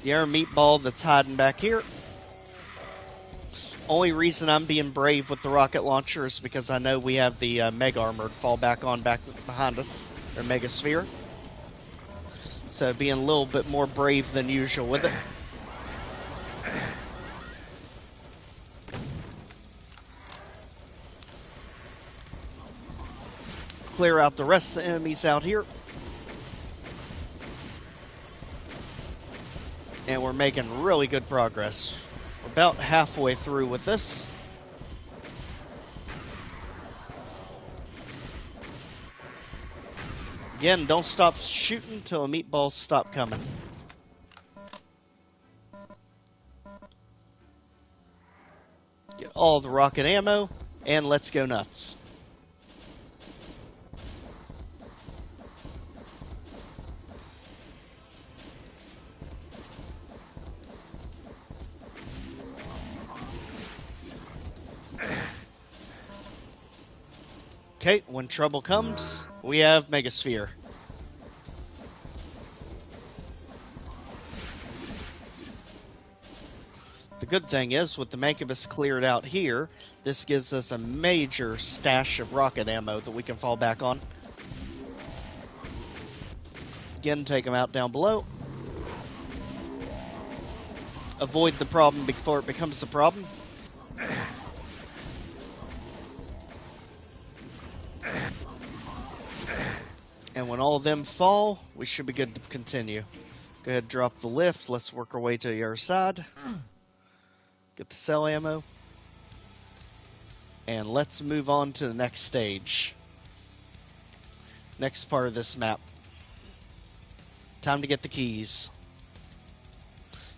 The air meatball that's hiding back here. Only reason I'm being brave with the rocket launcher is because I know we have the Mega Armor to fall back on back behind us, or Mega Sphere. So being a little bit more brave than usual with it. Clear out the rest of the enemies out here. And we're making really good progress. We're about halfway through with this. Again, don't stop shooting until the meatballs stop coming. Get all the rocket ammo, and let's go nuts. Okay, when trouble comes, we have Megasphere. The good thing is, with the Mancubus cleared out here, this gives us a major stash of rocket ammo that we can fall back on. Again, take them out down below. Avoid the problem before it becomes a problem. And when all of them fall, we should be good to continue. Go ahead and drop the lift. Let's work our way to the other side. Get the cell ammo. And let's move on to the next stage. Next part of this map. Time to get the keys.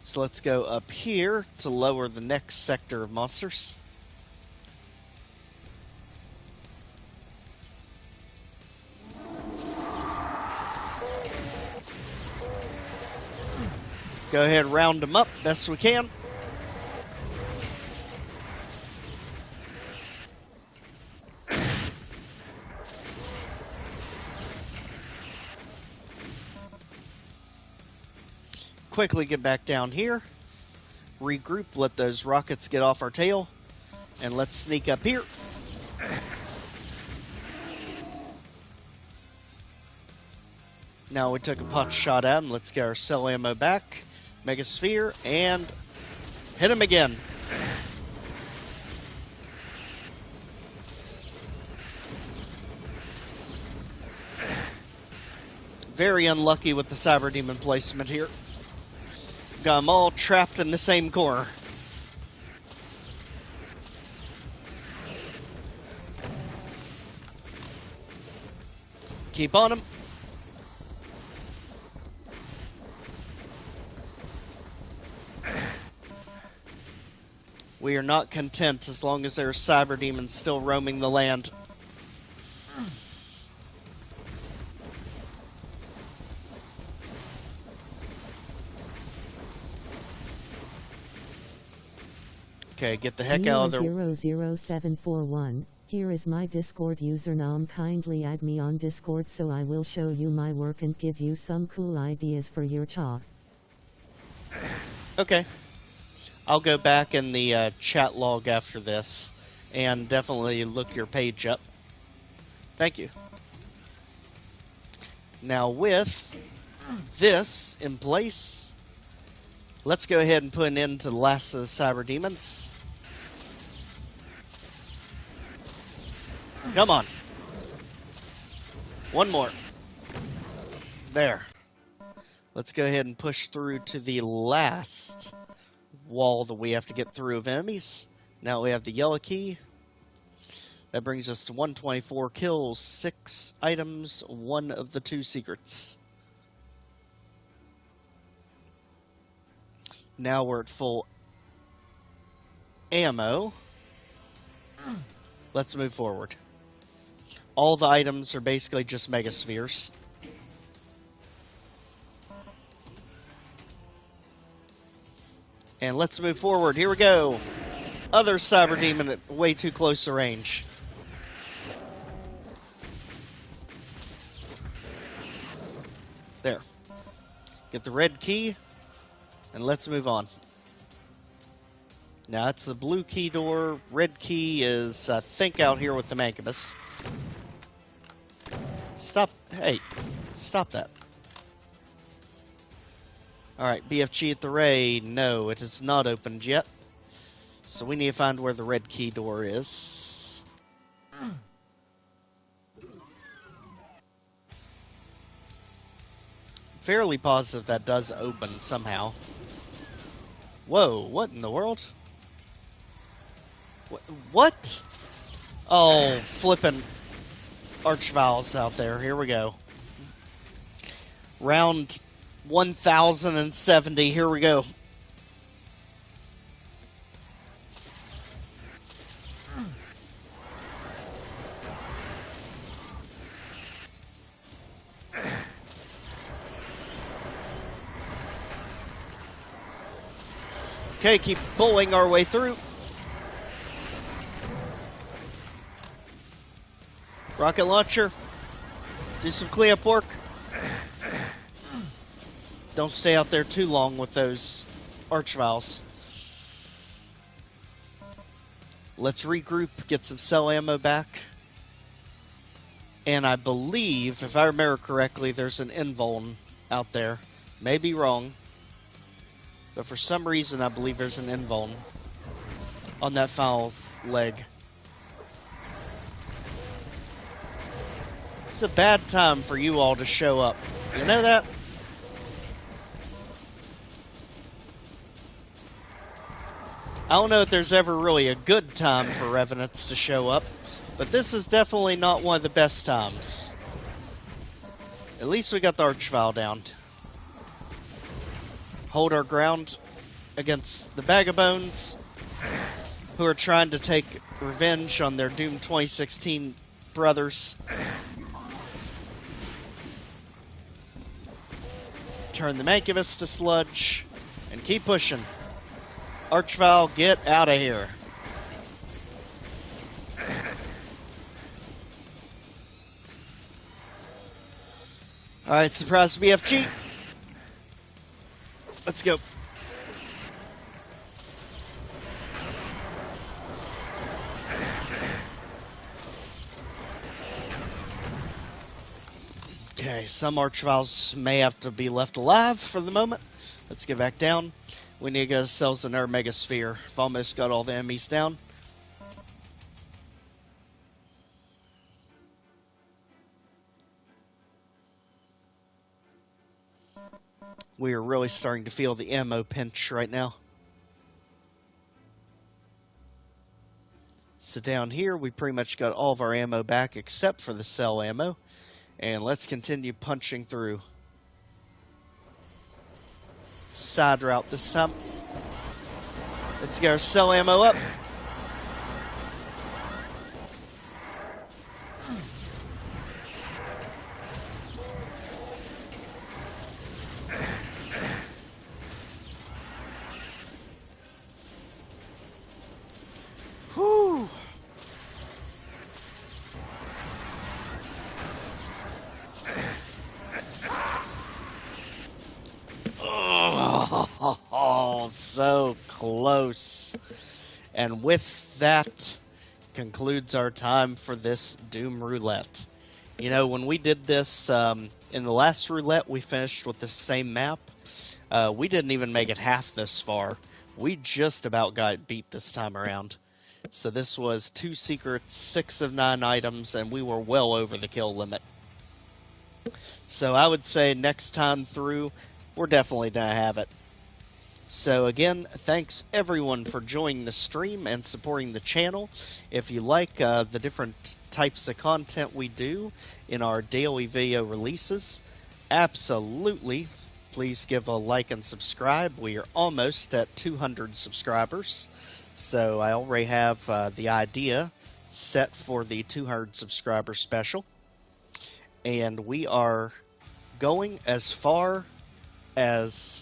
So let's go up here to lower the next sector of monsters. Go ahead and round them up best we can. Quickly get back down here. Regroup, let those rockets get off our tail. And let's sneak up here. Now we took a pot shot at him. Let's get our cell ammo back. Megasphere, and hit him again. Very unlucky with the Cyber Demon placement here. Got them all trapped in the same corner. Keep on him. We are not content as long as there are cyber demons still roaming the land. Okay, get the heck out of there. 00741. Here is my Discord username. Kindly add me on Discord so I will show you my work and give you some cool ideas for your chat. Okay. I'll go back in the chat log after this and definitely look your page up. Thank you. Now with this in place, let's go ahead and put an end to the last of the cyber demons. Come on. One more. There. Let's go ahead and push through to the last wall that we have to get through of enemies. Now we have the yellow key. That brings us to 124 kills, 6 items, 1 of the 2 secrets. Now we're at full ammo. Let's move forward. All the items are basically just megaspheres. And let's move forward. Here we go. Other cyber demon at way too close to range. There. Get the red key. And let's move on. Now that's the blue key door. Red key is, I think, out here with the Mancubus. Stop. Hey. Stop that. Alright, BFG at the Ray. No, it is not opened yet. So we need to find where the red key door is. Fairly positive that does open somehow. Whoa, what in the world? What? Oh, flippin' Archviles out there. Here we go. Round 1070. Here we go. Okay, keep pulling our way through. Rocket launcher. Do some cleanup work. Don't stay out there too long with those Archviles. Let's regroup, get some cell ammo back. And I believe, if I remember correctly, there's an invuln out there. May be wrong. But for some reason, I believe there's an invuln on that fowl's leg. It's a bad time for you all to show up. You know that? I don't know if there's ever really a good time for Revenants to show up, but this is definitely not one of the best times. At least we got the Archvile down. Hold our ground against the Vagabonds, who are trying to take revenge on their DooM 2016 brothers. Turn the Mancubus to sludge, and keep pushing. Archvile, get out of here. Alright, surprise BFG. Let's go. Okay, some Archviles may have to be left alive for the moment. Let's get back down. We need to get ourselves another Mega Sphere. I've almost got all the enemies down. We are really starting to feel the ammo pinch right now. So down here, we pretty much got all of our ammo back except for the cell ammo. And let's continue punching through. Side route this time. Let's get our cell ammo up. Whew. Oh, so close. And with that concludes our time for this DooM Roulette. You know, when we did this in the last Roulette, we finished with the same map. We didn't even make it half this far. We just about got beat this time around. So this was 2 secrets, 6 of 9 items, and we were well over the kill limit. So I would say next time through, we're definitely going to have it. So again, thanks everyone for joining the stream and supporting the channel. If you like the different types of content we do in our daily video releases, absolutely, please give a like and subscribe. We are almost at 200 subscribers. So I already have the idea set for the 200 subscriber special. And we are going as far as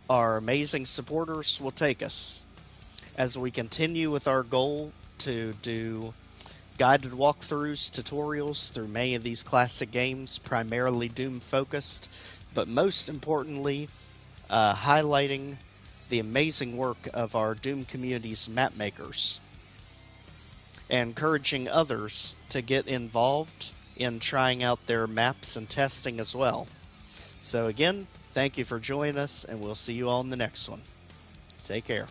our amazing supporters will take us as we continue with our goal to do guided walkthroughs, tutorials through many of these classic games, primarily DooM focused, but most importantly, highlighting the amazing work of our DooM community's map makers, and encouraging others to get involved in trying out their maps and testing as well. So again, thank you for joining us, and we'll see you all in the next one. Take care.